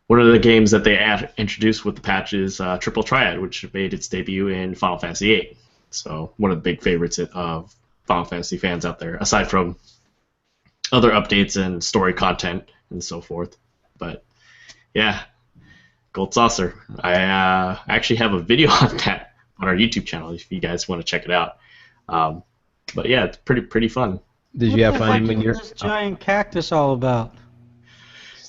C: one of the games that they introduced with the patch is Triple Triad, which made its debut in Final Fantasy VIII. So one of the big favorites of Final Fantasy fans out there, aside from other updates and story content and so forth. But yeah, Gold Saucer. I actually have a video on that on our YouTube channel if you guys want to check it out. But yeah, it's pretty fun.
A: Did you have fun when you're
B: this giant cactus all about?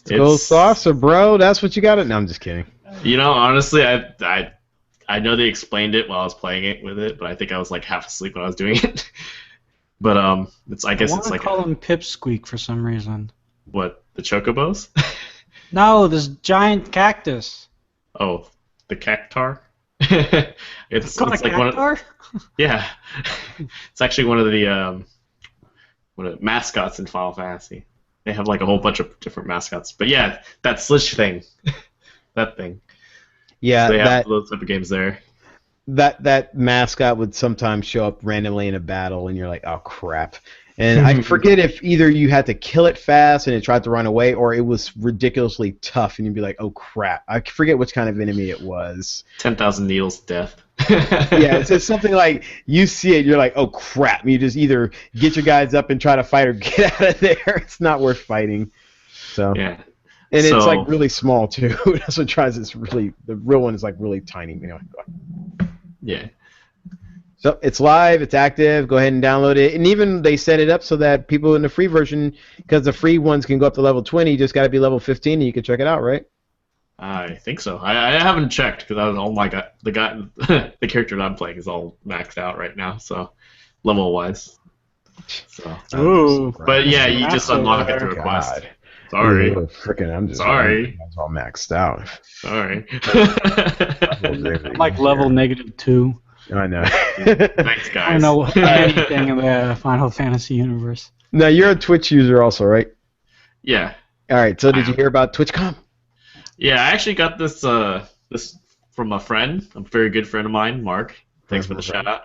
A: Gold Saucer, bro. That's what you got it. No, I'm just kidding.
C: You know, honestly, I know they explained it while I was playing it with it, but I think I was like half asleep when I was doing it. But I guess it's like
B: I call him Pipsqueak for some reason.
C: What, the chocobos?
B: No, this giant cactus.
C: Oh, the cactar.
B: It's called a
C: like one of,
B: cactar?
C: yeah, it's actually one of the mascots in Final Fantasy. They have like a whole bunch of different mascots. But yeah, that Slish thing, that thing.
A: Yeah,
C: So they have those type of games there.
A: that mascot would sometimes show up randomly in a battle, and you're like, oh crap. And I forget if either you had to kill it fast and it tried to run away, or it was ridiculously tough, and you'd be like, oh crap. I forget which kind of enemy it was.
C: 10,000 Needles Death.
A: Yeah, it's something like you see it, you're like, oh crap. You just either get your guys up and try to fight or get out of there. It's not worth fighting. So
C: yeah.
A: And it's like really small too. That's what drives it's really the real one is like really tiny. Anyway.
C: Yeah.
A: So it's live, it's active. Go ahead and download it. And even they set it up so that people in the free version, because the free ones can go up to level 20, you just got to be level 15 and you can check it out, right?
C: I think so. I haven't checked because I was the character that I'm playing is all maxed out right now, so level wise. So.
B: Ooh.
C: But yeah, you just unlock it through a quest. Sorry.
A: Ooh, I'm just
C: sorry.
A: It's all maxed out.
C: Sorry.
B: I'm like level -2.
A: I know.
C: Thanks, guys.
B: I don't know anything in the Final Fantasy universe.
A: Now, you're a Twitch user also, right?
C: Yeah.
A: All right, so did you hear about TwitchCon?
C: Yeah, I actually got this this from a friend, a very good friend of mine, Mark. Thanks for the shout out.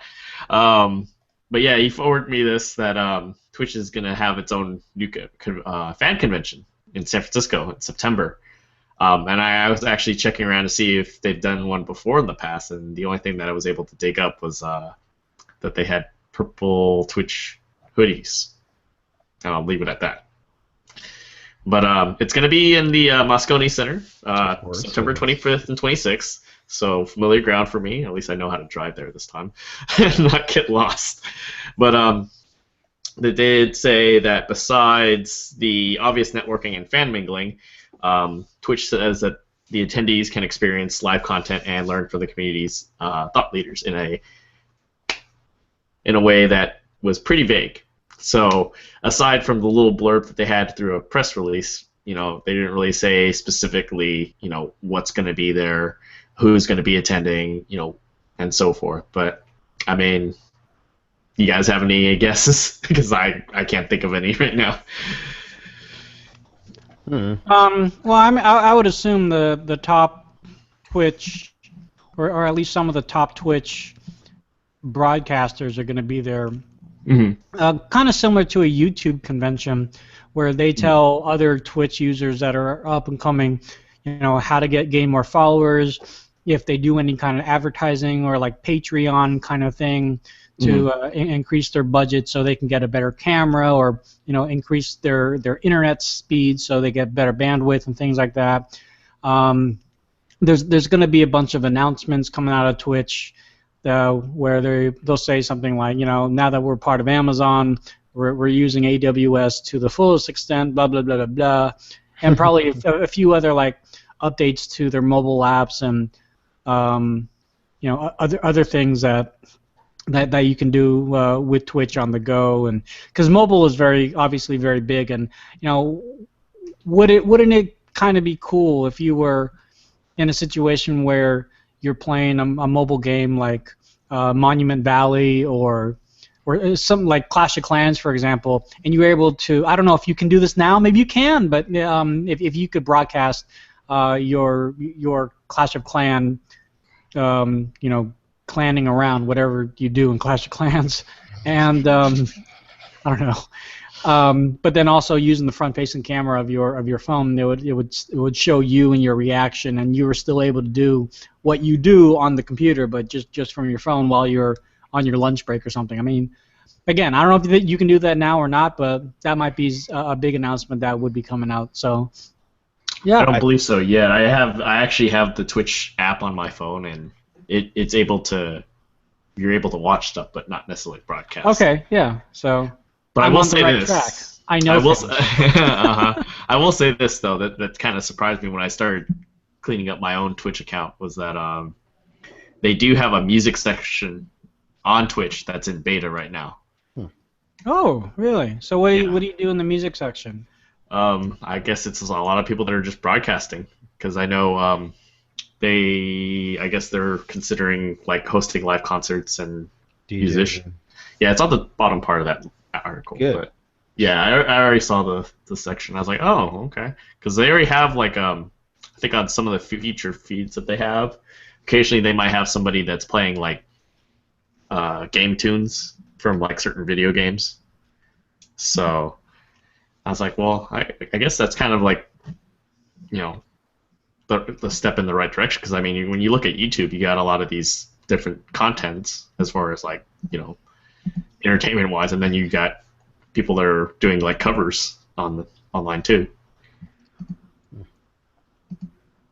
C: But yeah, he forwarded me this that Twitch is going to have its own new fan convention in San Francisco in September. And I was actually checking around to see if they've done one before in the past, and the only thing that I was able to dig up was that they had purple Twitch hoodies. And I'll leave it at that. But it's going to be in the Moscone Center, September 25th and 26th. So familiar ground for me. At least I know how to drive there this time and not get lost. But they did say that besides the obvious networking and fan mingling, Twitch says that the attendees can experience live content and learn from the community's thought leaders in a way that was pretty vague. So aside from the little blurb that they had through a press release, they didn't really say specifically, what's going to be there, who's going to be attending, and so forth. But I mean, you guys have any guesses? Because I can't think of any right now.
B: Well, I would assume the top Twitch, or at least some of the top Twitch broadcasters are going to be there.
C: Mm-hmm.
B: Kind of similar to a YouTube convention, where they tell other Twitch users that are up and coming, how to gain more followers, if they do any kind of advertising or like Patreon kind of thing to increase their budget so they can get a better camera, or increase their internet speed so they get better bandwidth and things like that. There's going to be a bunch of announcements coming out of Twitch where they'll say something like, now that we're part of Amazon, we're using AWS to the fullest extent, blah blah blah blah blah, and probably a few other like updates to their mobile apps and other things that you can do with Twitch on the go, and because mobile is obviously very big, and wouldn't it kind of be cool if you were in a situation where you're playing a mobile game like Monument Valley or something like Clash of Clans, for example, and you were able to, I don't know if you can do this now, maybe you can, but if you could broadcast your Clash of Clan, clanning around, whatever you do in Clash of Clans, and I don't know, but then also using the front-facing camera of your phone, it would show you and your reaction, and you were still able to do what you do on the computer, but just from your phone while you're on your lunch break or something. I mean, again, I don't know if you can do that now or not, but that might be a big announcement that would be coming out. So, yeah.
C: I don't believe so yet. I actually have the Twitch app on my phone, and you're able to watch stuff, but not necessarily broadcast.
B: Okay, yeah. So,
C: but
B: I'm
C: I will
B: on the
C: say
B: right
C: this.
B: track. I know.
C: I will say this though, that kind of surprised me when I started cleaning up my own Twitch account, was that they do have a music section on Twitch that's in beta right now.
B: Oh, really? So what do you do in the music section?
C: I guess it's a lot of people that are just broadcasting because I know I guess they're considering like hosting live concerts and musicians. Yeah, it's on the bottom part of that article.
A: Good.
C: But yeah, I already saw the section. I was like, oh, okay, because they already have like I think on some of the feature feeds that they have, occasionally they might have somebody that's playing like game tunes from like certain video games. So I was like, well, I guess that's kind of like, you know, the step in the right direction because I mean, when you look at YouTube, you got a lot of these different contents as far as like, you know, entertainment wise, and then you got people that are doing like covers online too.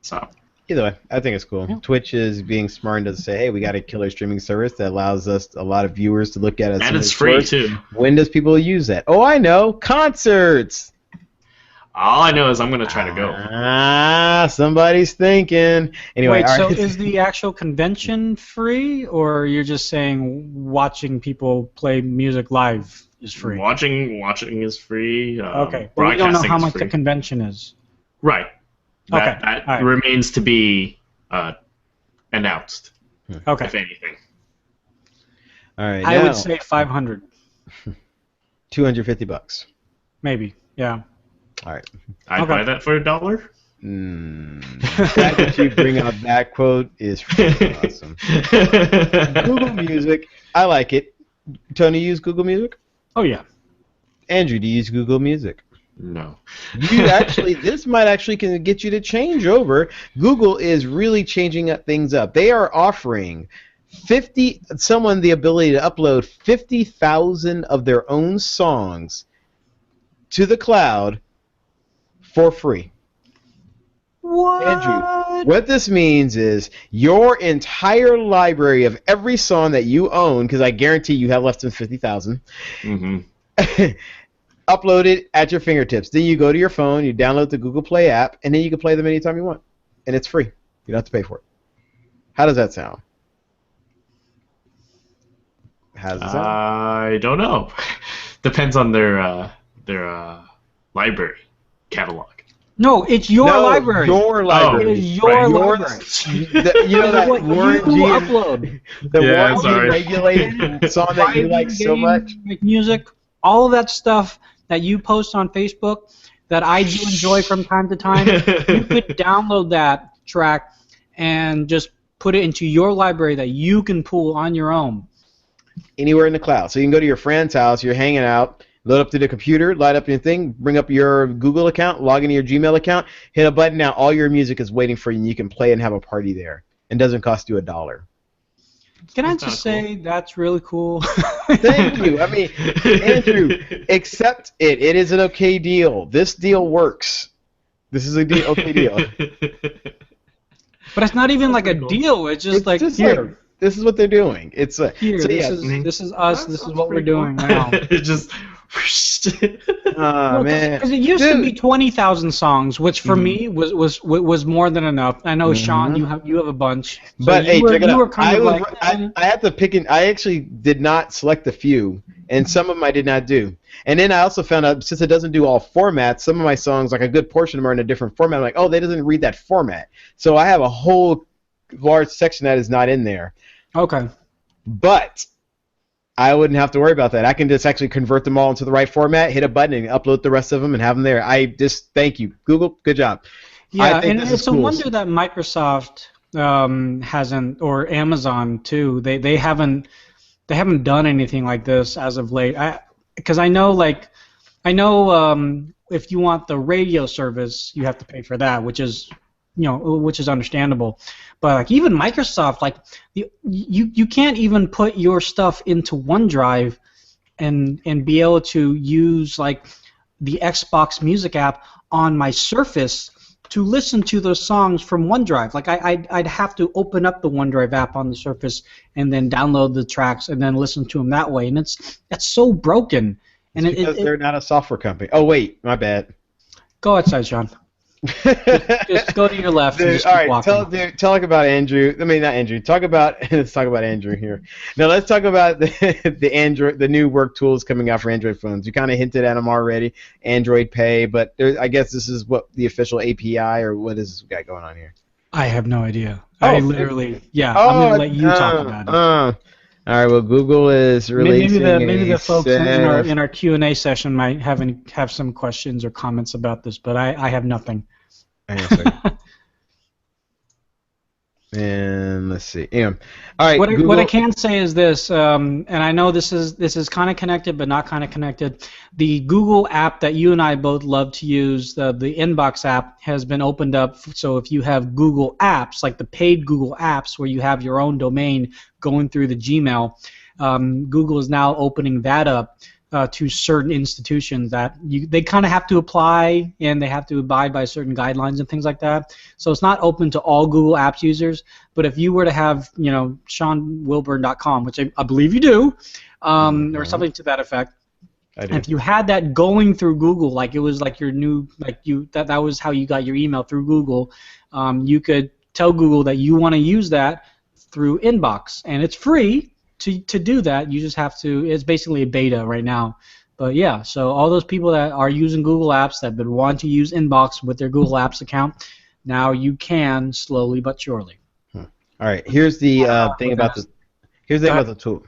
C: So
A: either way, I think it's cool. Yeah. Twitch is being smart and does say, hey, we got a killer streaming service that allows us a lot of viewers to look at us.
C: And it's free too.
A: When does people use that? Oh, I know, concerts.
C: All I know is I'm going to try to go.
A: Somebody's thinking. Anyway,
B: wait, so is the actual convention free, or you're just saying watching people play music live is free?
C: Watching is free.
B: Okay, but we don't know how much the convention is.
C: Right. That remains to be announced.
B: Okay.
C: If anything.
A: All right.
B: I would say 500.
A: $250.
B: Maybe. Yeah.
A: All right.
C: I'd buy that for $1.
A: The fact that you bring out that quote is freaking awesome. Google Music, I like it. Tony, you use Google Music?
B: Oh yeah.
A: Andrew, do you use Google Music?
C: No.
A: This might actually can get you to change over. Google is really changing things up. They are offering someone the ability to upload 50,000 of their own songs to the cloud for free.
B: What?
A: Andrew, what this means is your entire library of every song that you own, because I guarantee you have less than 50,000, upload it at your fingertips. Then you go to your phone, you download the Google Play app, and then you can play them anytime you want. And it's free. You don't have to pay for it. How does that sound?
C: I don't know. Depends on their library catalog.
B: No, it's your library.
A: Your library.
B: It is your library.
A: You know that Warren G.
B: upload.
A: The Warren G. regulated song that you like so much.
B: Music, all of that stuff that you post on Facebook that I do enjoy from time to time. You could download that track and just put it into your library that you can pull on your own.
A: Anywhere in the cloud. So you can go to your friend's house, you're hanging out, load up to the computer, light up your thing, bring up your Google account, log into your Gmail account, hit a button. Now all your music is waiting for you, and you can play and have a party there. And doesn't cost you $1.
B: Can I just say that's really cool?
A: Thank you. I mean, Andrew, accept it. It is an okay deal. This deal works. This is a okay deal.
B: But it's not even like a deal. It's just here.
A: This is what they're doing. It's
B: here.
A: So,
B: this is us. This is what we're doing now.
C: It's just.
A: Man.
B: Because it used to be 20,000 songs, which for me was more than enough. I know, Sean, you have a bunch. So
A: but hey, check it out.
B: I
A: had to pick. I actually did not select a few, and some of them I did not do. And then I also found out, since it doesn't do all formats, some of my songs, like a good portion of them, are in a different format. I'm like, oh, they doesn't read that format. So I have a whole large section that is not in there.
B: Okay.
A: But I wouldn't have to worry about that. I can just actually convert them all into the right format, hit a button, and upload the rest of them and have them there. I just thank you, Google. Good job.
B: Yeah, and it's a wonder that Microsoft hasn't, or Amazon too. They haven't done anything like this as of late. Because I know if you want the radio service, you have to pay for that, which is understandable. But like even Microsoft, like you can't even put your stuff into OneDrive and be able to use like the Xbox Music app on my Surface to listen to those songs from OneDrive. Like I'd have to open up the OneDrive app on the Surface and then download the tracks and then listen to them that way. And that's so broken. And
A: because they're not a software company. Oh wait, my bad.
B: Go outside, Sean. Just go to your left and
A: Dude,
B: just
A: all
B: keep
A: right,
B: walking.
A: talk about Andrew. I mean, not Andrew. Talk about let's talk about Andrew here. Now let's talk about the new work tools coming out for Android phones. You kind of hinted at them already, Android Pay, but I guess this is what the official API or what is this got going on here?
B: I have no idea. I
A: Oh,
B: literally, yeah. I'm
A: oh,
B: gonna let you talk about it.
A: all right. Well, Google is releasing
B: Maybe
A: a
B: the folks in our
A: set.
B: Q&A session might have some questions or comments about this, but I have nothing.
A: Hang on a second. And let's see. Yeah. All right. Google.
B: What I can say is this, and I know this is kind of connected, but not kind of connected. The Google app that you and I both love to use, the Inbox app, has been opened up. So if you have Google Apps, like the paid Google Apps, where you have your own domain going through the Gmail, Google is now opening that up to certain institutions that they kind of have to apply and they have to abide by certain guidelines and things like that. So it's not open to all Google Apps users, but if you were to have, SeanWilburn.com, which I believe you do, or something to that effect,
A: I do.
B: if you had that going through Google, like it was like your new, that was how you got your email through Google, you could tell Google that you want to use that through Inbox, and it's free. To do that, you just have to. It's basically a beta right now, but yeah. So all those people that are using Google Apps that would want to use Inbox with their Google Apps account, now you can slowly but surely.
A: All right. Here's the thing about the tool.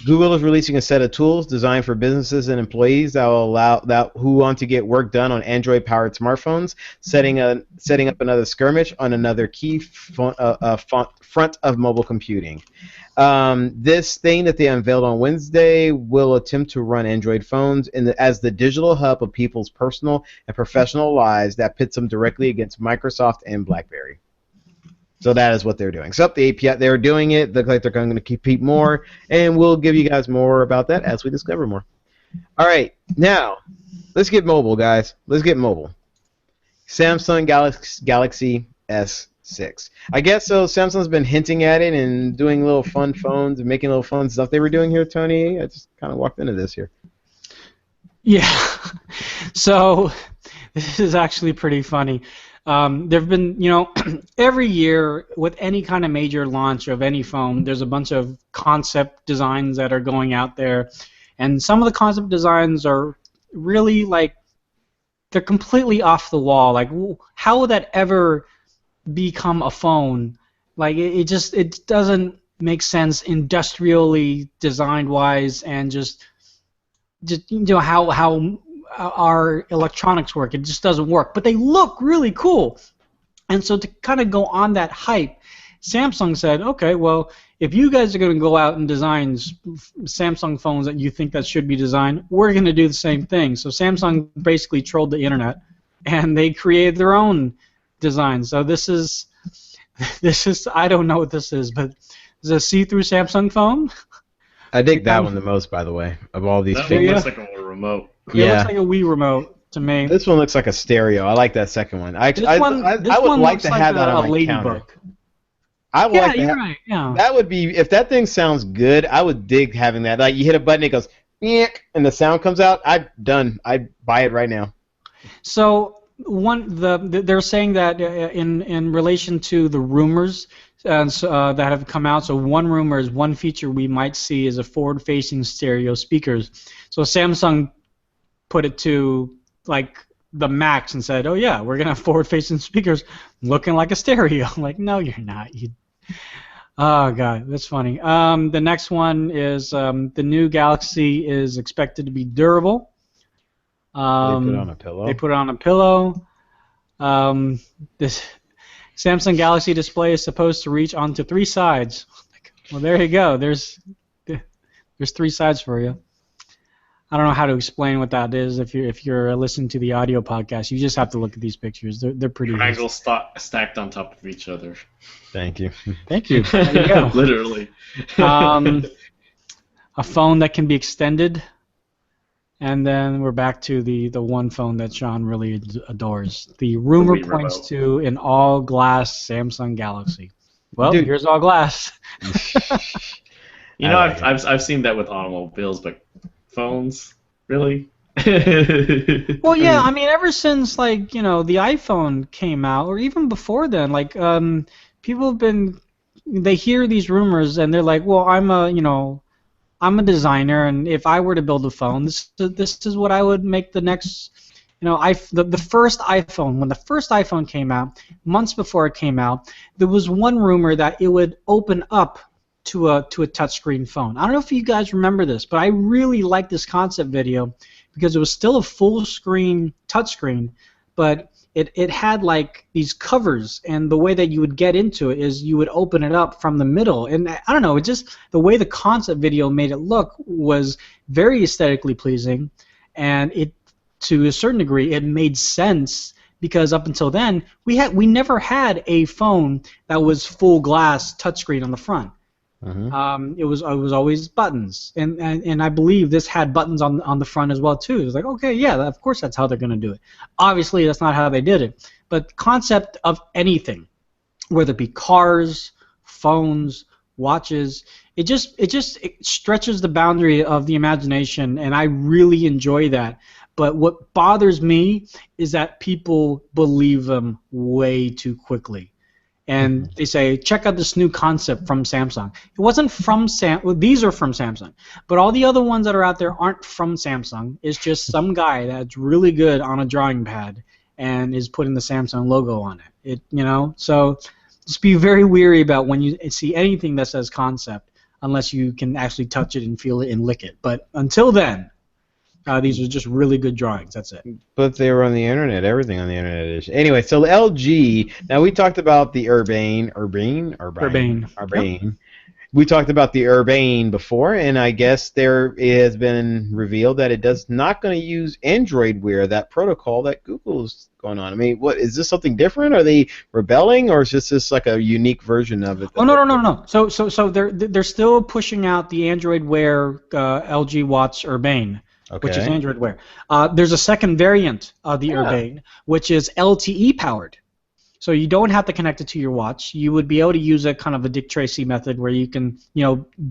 A: Google is releasing a set of tools designed for businesses and employees that will allow who want to get work done on Android-powered smartphones, setting up another skirmish on another key front of mobile computing. This thing that they unveiled on Wednesday will attempt to run Android phones as the digital hub of people's personal and professional lives that pits them directly against Microsoft and BlackBerry. So that is what they're doing. So the API, they're doing it. Looks like they're going to compete more, and we'll give you guys more about that as we discover more. All right, now let's get mobile, guys. Let's get mobile. Samsung Galaxy S6. I guess so. Samsung's been hinting at it and doing little fun phones and making little fun stuff they were doing here, Tony. I just kind of walked into this here.
B: Yeah. So this is actually pretty funny. There have been, every year with any kind of major launch of any phone, there's a bunch of concept designs that are going out there, and some of the concept designs are really they're completely off the wall. Like, how would that ever become a phone? Like, it doesn't make sense industrially designed wise, and just how our electronics work. It just doesn't work, but they look really cool. And so to kind of go on that hype, Samsung said, okay, well, if you guys are going to go out and design Samsung phones that you think that should be designed, we're going to do the same thing. So Samsung basically trolled the internet, and they created their own design. So this is I don't know what this is, but is it a see-through Samsung phone?
A: I dig that one the most, by the way, of all these.
C: That one looks like a remote.
B: It looks like a Wii remote to me.
A: This one looks like a stereo. I like that second one. I would like to have that on my counter. I would like to have,
B: right. Yeah.
A: That would be, if that thing sounds good, I would dig having that. Like, you hit a button, it goes, and the sound comes out. I'd buy it right now.
B: So they're saying that in relation to the rumors that have come out. So one rumor is one feature we might see is a forward-facing stereo speakers. So Samsung put it to the max and said, "Oh yeah, we're gonna have forward-facing speakers looking like a stereo." I'm like, no, you're not. Oh god, that's funny. The next one is the new Galaxy is expected to be durable.
A: They put it on a pillow.
B: They put it on a pillow. This Samsung Galaxy display is supposed to reach onto 3 sides. Well, there you go. There's 3 sides for you. I don't know how to explain what that is. If you're listening to the audio podcast, you just have to look at these pictures. They're pretty.
C: Triangles stacked on top of each other.
A: Thank you.
B: Thank you. There you go.
C: Literally.
B: A phone that can be extended, and then we're back to the one phone that Sean really adores. The rumor points to an all-glass Samsung Galaxy. Well,
A: Dude.
B: Here's all glass.
C: I've seen that with automobiles, but phones, really?
B: Well, yeah, I mean, ever since like the iPhone came out, or even before then, like people have been they hear these rumors and they're like, well, I'm a designer, and if I were to build a phone, this is what I would make the next. The first iPhone, when the first iPhone came out, months before it came out, there was one rumor that it would open up to a touchscreen phone. I don't know if you guys remember this, but I really liked this concept video because it was still a full screen touchscreen, but it had like these covers, and the way that you would get into it is you would open it up from the middle, and I don't know, it just the way the concept video made it look was very aesthetically pleasing, and it to a certain degree it made sense because up until then we never had a phone that was full glass touchscreen on the front. It was always buttons, and I believe this had buttons on the front as well too. It was like, okay, yeah, of course that's how they're going to do it. Obviously, that's not how they did it. But concept of anything, whether it be cars, phones, watches, it stretches the boundary of the imagination, and I really enjoy that. But what bothers me is that people believe them way too quickly. And they say, check out this new concept from Samsung. It wasn't from well, these are from Samsung, but all the other ones that are out there aren't from Samsung. It's just some guy that's really good on a drawing pad and is putting the Samsung logo on it. So just be very wary about when you see anything that says concept, unless you can actually touch it and feel it and lick it. But until then, these are just really good drawings. That's it.
A: But they were on the internet. Everything on the internet is. Anyway, so LG. Now we talked about the Urbane.
B: Yep.
A: We talked about the Urbane before, and I guess it has been revealed that it does not going to use Android Wear, that protocol that Google's going on. I mean, what is this something different? Are they rebelling, or is this like a unique version of it?
B: Oh no. So they're still pushing out the Android Wear LG Watch Urbane.
A: Okay.
B: Which is Android Wear. There's a second variant of the Urbane, which is LTE powered. So you don't have to connect it to your watch. You would be able to use a kind of a Dick Tracy method where you can,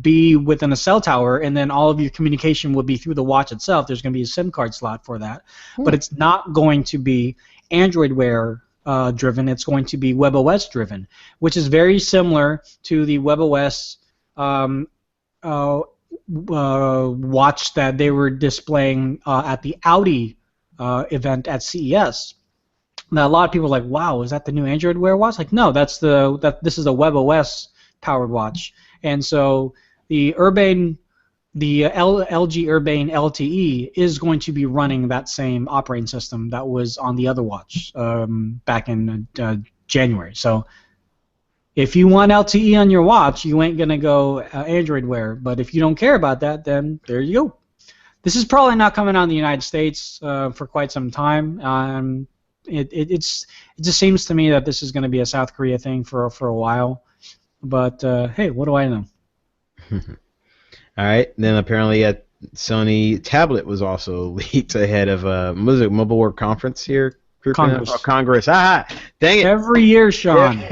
B: be within a cell tower, and then all of your communication would be through the watch itself. There's going to be a SIM card slot for that, but it's not going to be Android Wear driven. It's going to be WebOS driven, which is very similar to the WebOS watch that they were displaying at the Audi event at CES. Now a lot of people are like, "Wow, is that the new Android Wear watch?" Like, no, this is a WebOS powered watch, and so the LG Urbane LTE is going to be running that same operating system that was on the other watch back in January. So if you want LTE on your watch, you ain't going to go Android Wear. But if you don't care about that, then there you go. This is probably not coming out in the United States for quite some time. It just seems to me that this is going to be a South Korea thing for a while. But, hey, what do I know?
A: All right. Then apparently at Sony tablet was also leaked ahead of Mobile World Conference here. Congress. Ah, dang it.
B: Every year, Sean.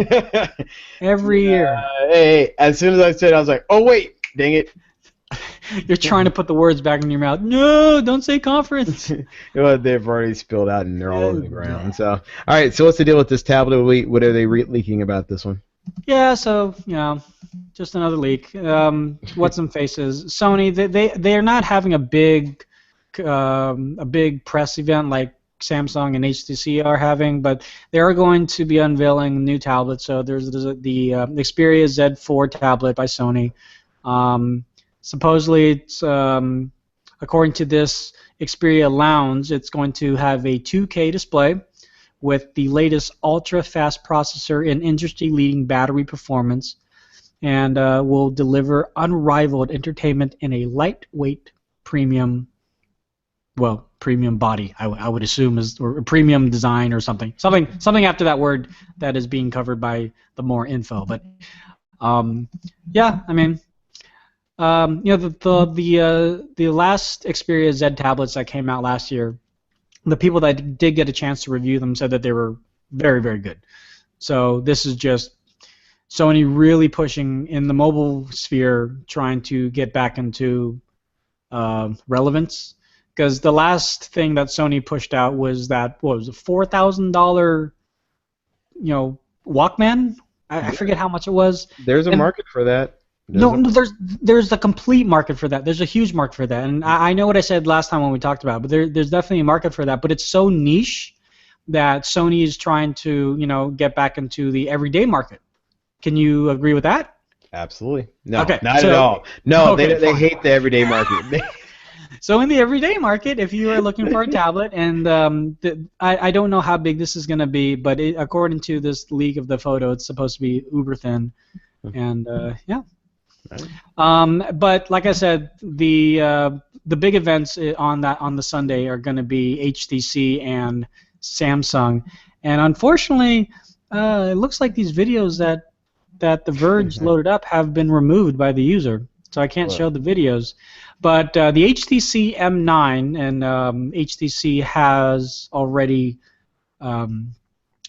B: Every year.
A: Hey, as soon as I said it, I was like, oh, wait, dang it.
B: You're trying to put the words back in your mouth. No, don't say conference.
A: Well, they've already spilled out and they're all over the ground. So, all right, so what's the deal with this tablet? What are they leaking about this one?
B: Yeah, so, just another leak. What's some faces? Sony, they are not having a big press event like Samsung and HTC are having, but they are going to be unveiling new tablets. So there's the Xperia Z4 tablet by Sony. Supposedly, it's according to this Xperia Lounge, it's going to have a 2K display with the latest ultra-fast processor and industry-leading battery performance, and will deliver unrivaled entertainment in a lightweight premium body, I would assume, or premium design or something after that word that is being covered by the more info. But yeah, I mean, the last Xperia Z tablets that came out last year, the people that did get a chance to review them said that they were very, very good. So this is just Sony really pushing in the mobile sphere, trying to get back into relevance. because the last thing that Sony pushed out was that, what was it, $4,000, Walkman. I forget how much it was.
A: There's a market for that.
B: No, there's a complete market for that. There's a huge market for that, and I know what I said last time when we talked about it, but there's definitely a market for that. But it's so niche that Sony is trying to get back into the everyday market. Can you agree with that?
A: Absolutely. No,
B: okay,
A: not at all. No,
B: okay,
A: they hate the everyday market.
B: So in the everyday market, if you are looking for a tablet, and I don't know how big this is going to be, but according to this leak of the photo, it's supposed to be uber thin, and yeah. But like I said, the big events on the Sunday are going to be HTC and Samsung, and unfortunately, it looks like these videos that The Verge loaded up have been removed by the user, so I can't show the videos. But the HTC M9, and HTC has already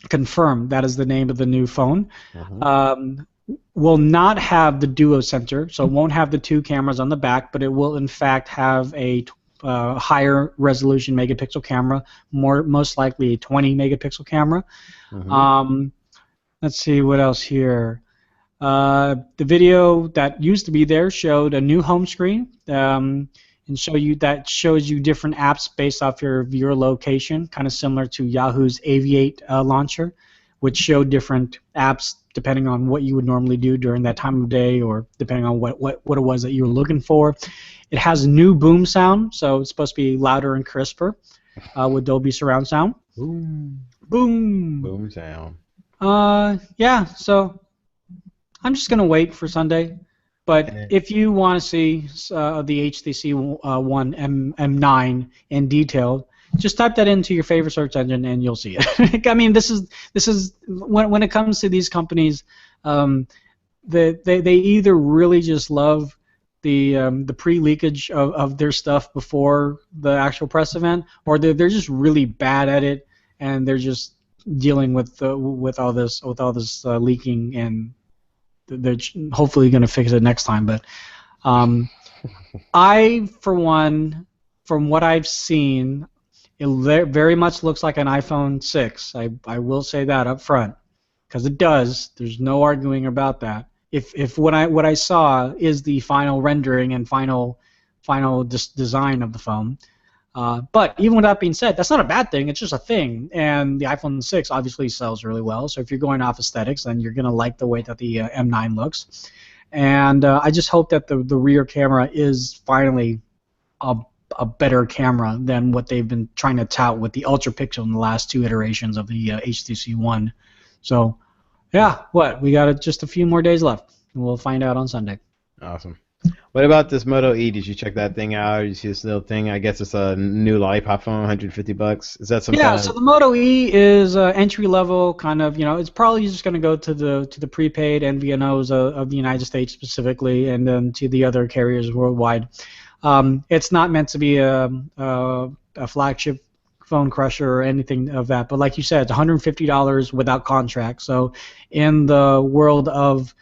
B: confirmed that is the name of the new phone, will not have the Duo Center, so it won't have the 2 cameras on the back, but it will in fact have a higher resolution megapixel camera, most likely a 20 megapixel camera. Let's see what else here. The video that used to be there showed a new home screen, and shows you different apps based off your location, kind of similar to Yahoo's Aviate launcher, which showed different apps depending on what you would normally do during that time of day, or depending on what it was that you were looking for. It has a new boom sound, so it's supposed to be louder and crisper with Dolby surround sound. Boom
A: sound.
B: Yeah, so I'm just going to wait for Sunday. But if you want to see the HTC One M9 in detail, just type that into your favorite search engine and you'll see it. I mean, this is when it comes to these companies, they either really just love the pre-leakage of their stuff before the actual press event, or they're just really bad at it, and they're just dealing with all this leaking, and they're hopefully going to fix it next time. But I, for one, from what I've seen, it very much looks like an iPhone 6. I will say that up front, because it does. There's no arguing about that. If what I saw is the final rendering and final design of the phone. But even with that being said, that's not a bad thing. It's just a thing, and the iPhone 6 obviously sells really well. So if you're going off aesthetics, then you're going to like the way that the M9 looks. And I just hope that the rear camera is finally a better camera than what they've been trying to tout with the Ultra Pixel in the last 2 iterations of the HTC One. So, yeah, we got just a few more days left, and we'll find out on Sunday.
A: Awesome. What about this Moto E? Did you check that thing out? Did you see this little thing? I guess it's a new lollipop phone, $150. Is that some kind of...
B: so the Moto E is entry level, kind of. It's probably just going to go to the prepaid MVNOs of the United States specifically, and then to the other carriers worldwide. It's not meant to be a flagship phone crusher or anything of that, but like you said, it's $150 without contract. So in the world of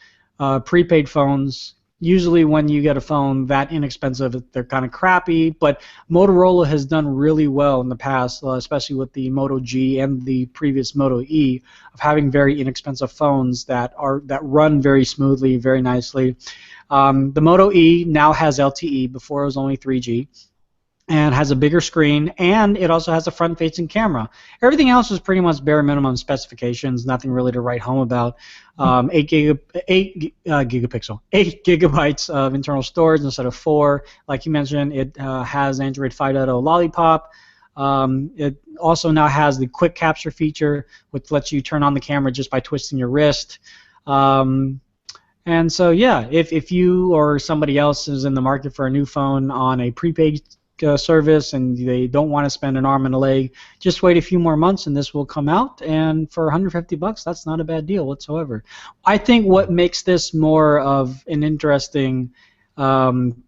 B: prepaid phones, usually when you get a phone that inexpensive, they're kind of crappy, but Motorola has done really well in the past, especially with the Moto G and the previous Moto E, of having very inexpensive phones that run very smoothly, very nicely. The Moto E now has LTE. Before it was only 3G, and has a bigger screen, and it also has a front-facing camera. Everything else is pretty much bare minimum specifications, nothing really to write home about. 8 gigabytes of internal storage instead of 4. Like you mentioned, it has Android 5.0 Lollipop. It also now has the quick capture feature, which lets you turn on the camera just by twisting your wrist. And so, yeah, if you or somebody else is in the market for a new phone on a prepaid service and they don't want to spend an arm and a leg, just wait a few more months and this will come out. And for $150, that's not a bad deal whatsoever. I think what makes this more of an interesting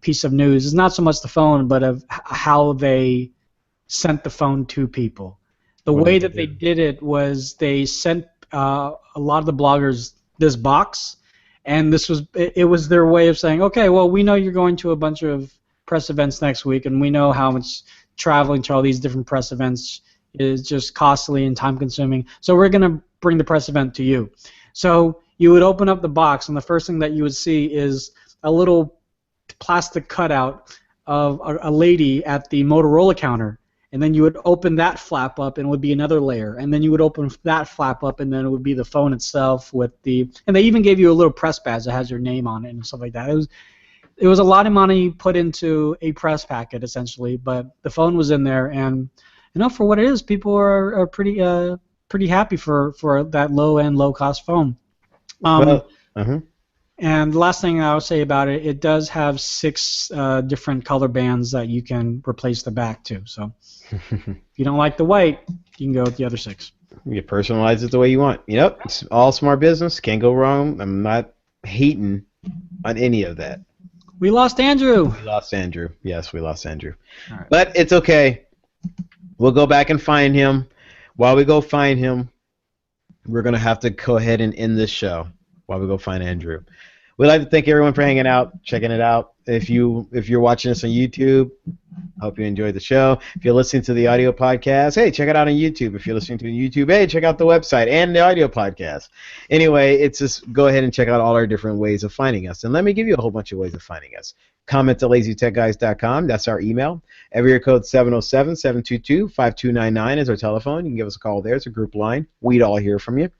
B: piece of news is not so much the phone, but of how they sent the phone to people. The way that they did it was they sent a lot of the bloggers this box. And it was their way of saying, okay, well, we know you're going to a bunch of press events next week, and we know how much traveling to all these different press events is just costly and time consuming. So we're going to bring the press event to you. So you would open up the box, and the first thing that you would see is a little plastic cutout of a lady at the Motorola counter. And then you would open that flap up, and it would be another layer. And then you would open that flap up, and then it would be the phone itself with the. And they even gave you a little press badge that has your name on it and stuff like that. It was a lot of money put into a press packet essentially, but the phone was in there, and for what it is, people are pretty happy for that low end, low cost phone. And the last thing I'll say about it, it does have 6 different color bands that you can replace the back to. So if you don't like the white, you can go with the other 6.
A: You personalize it the way you want. Yep, it's all smart business. Can't go wrong. I'm not hating on any of that.
B: We lost Andrew.
A: We lost Andrew. Yes, we lost Andrew.
B: All right.
A: But it's okay. We'll go back and find him. While we go find him, we're going to have to go ahead and end this show while we go find Andrew. We'd like to thank everyone for hanging out, checking it out. If you're watching this on YouTube, hope you enjoyed the show. If you're listening to the audio podcast, hey, check it out on YouTube. If you're listening to YouTube, hey, check out the website and the audio podcast. Anyway, it's just go ahead and check out all our different ways of finding us. And let me give you a whole bunch of ways of finding us. Comment at LazyTechGuys.com. That's our email. Area code 707-722-5299 is our telephone. You can give us a call there. It's a group line. We'd all hear from you.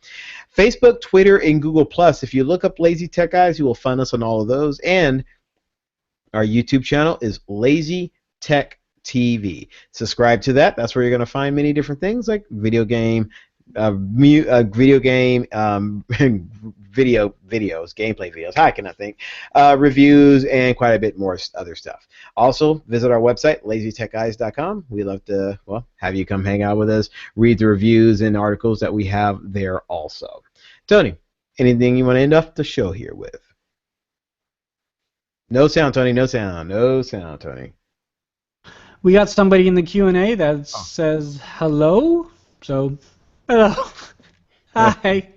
A: Facebook, Twitter, and Google+. If you look up Lazy Tech Guys, you will find us on all of those. And our YouTube channel is Lazy Tech TV. Subscribe to that. That's where you're going to find many different things like video game, gameplay videos. I cannot think. Reviews and quite a bit more other stuff. Also, visit our website, LazyTechGuys.com. We love to have you come hang out with us, read the reviews and articles that we have there also. Tony, anything you want to end off the show here with? No sound, Tony. No sound. No sound, Tony.
B: We got somebody in the Q&A that says hello. So, hello. Hi.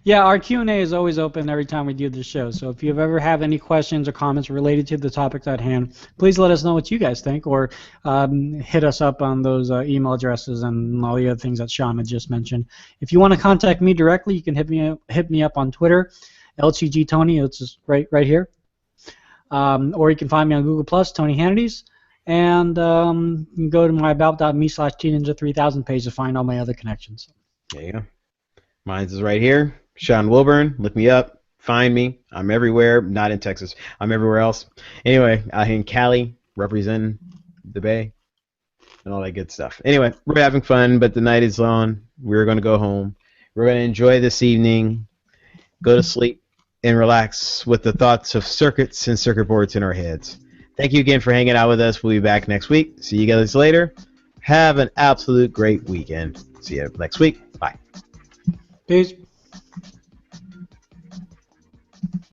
B: Yeah, our Q&A is always open every time we do the show. So if you ever have any questions or comments related to the topics at hand, please let us know what you guys think, or hit us up on those email addresses and all the other things that Sean had just mentioned. If you want to contact me directly, you can hit me up on Twitter, LTG Tony. It's just right here. Or you can find me on Google+, Tony Hannity's. And you can go to my about.me/tninja3000 page to find all my other connections.
A: There you go. Mine's is right here. Sean Wilburn. Look me up. Find me. I'm everywhere. Not in Texas. I'm everywhere else. Anyway, out here in Cali, representing the Bay and all that good stuff. Anyway, we're having fun, but the night is on. We're going to go home. We're going to enjoy this evening, go to sleep, and relax with the thoughts of circuits and circuit boards in our heads. Thank you again for hanging out with us. We'll be back next week. See you guys later. Have an absolute great weekend. See you next week. Bye.
B: Peace.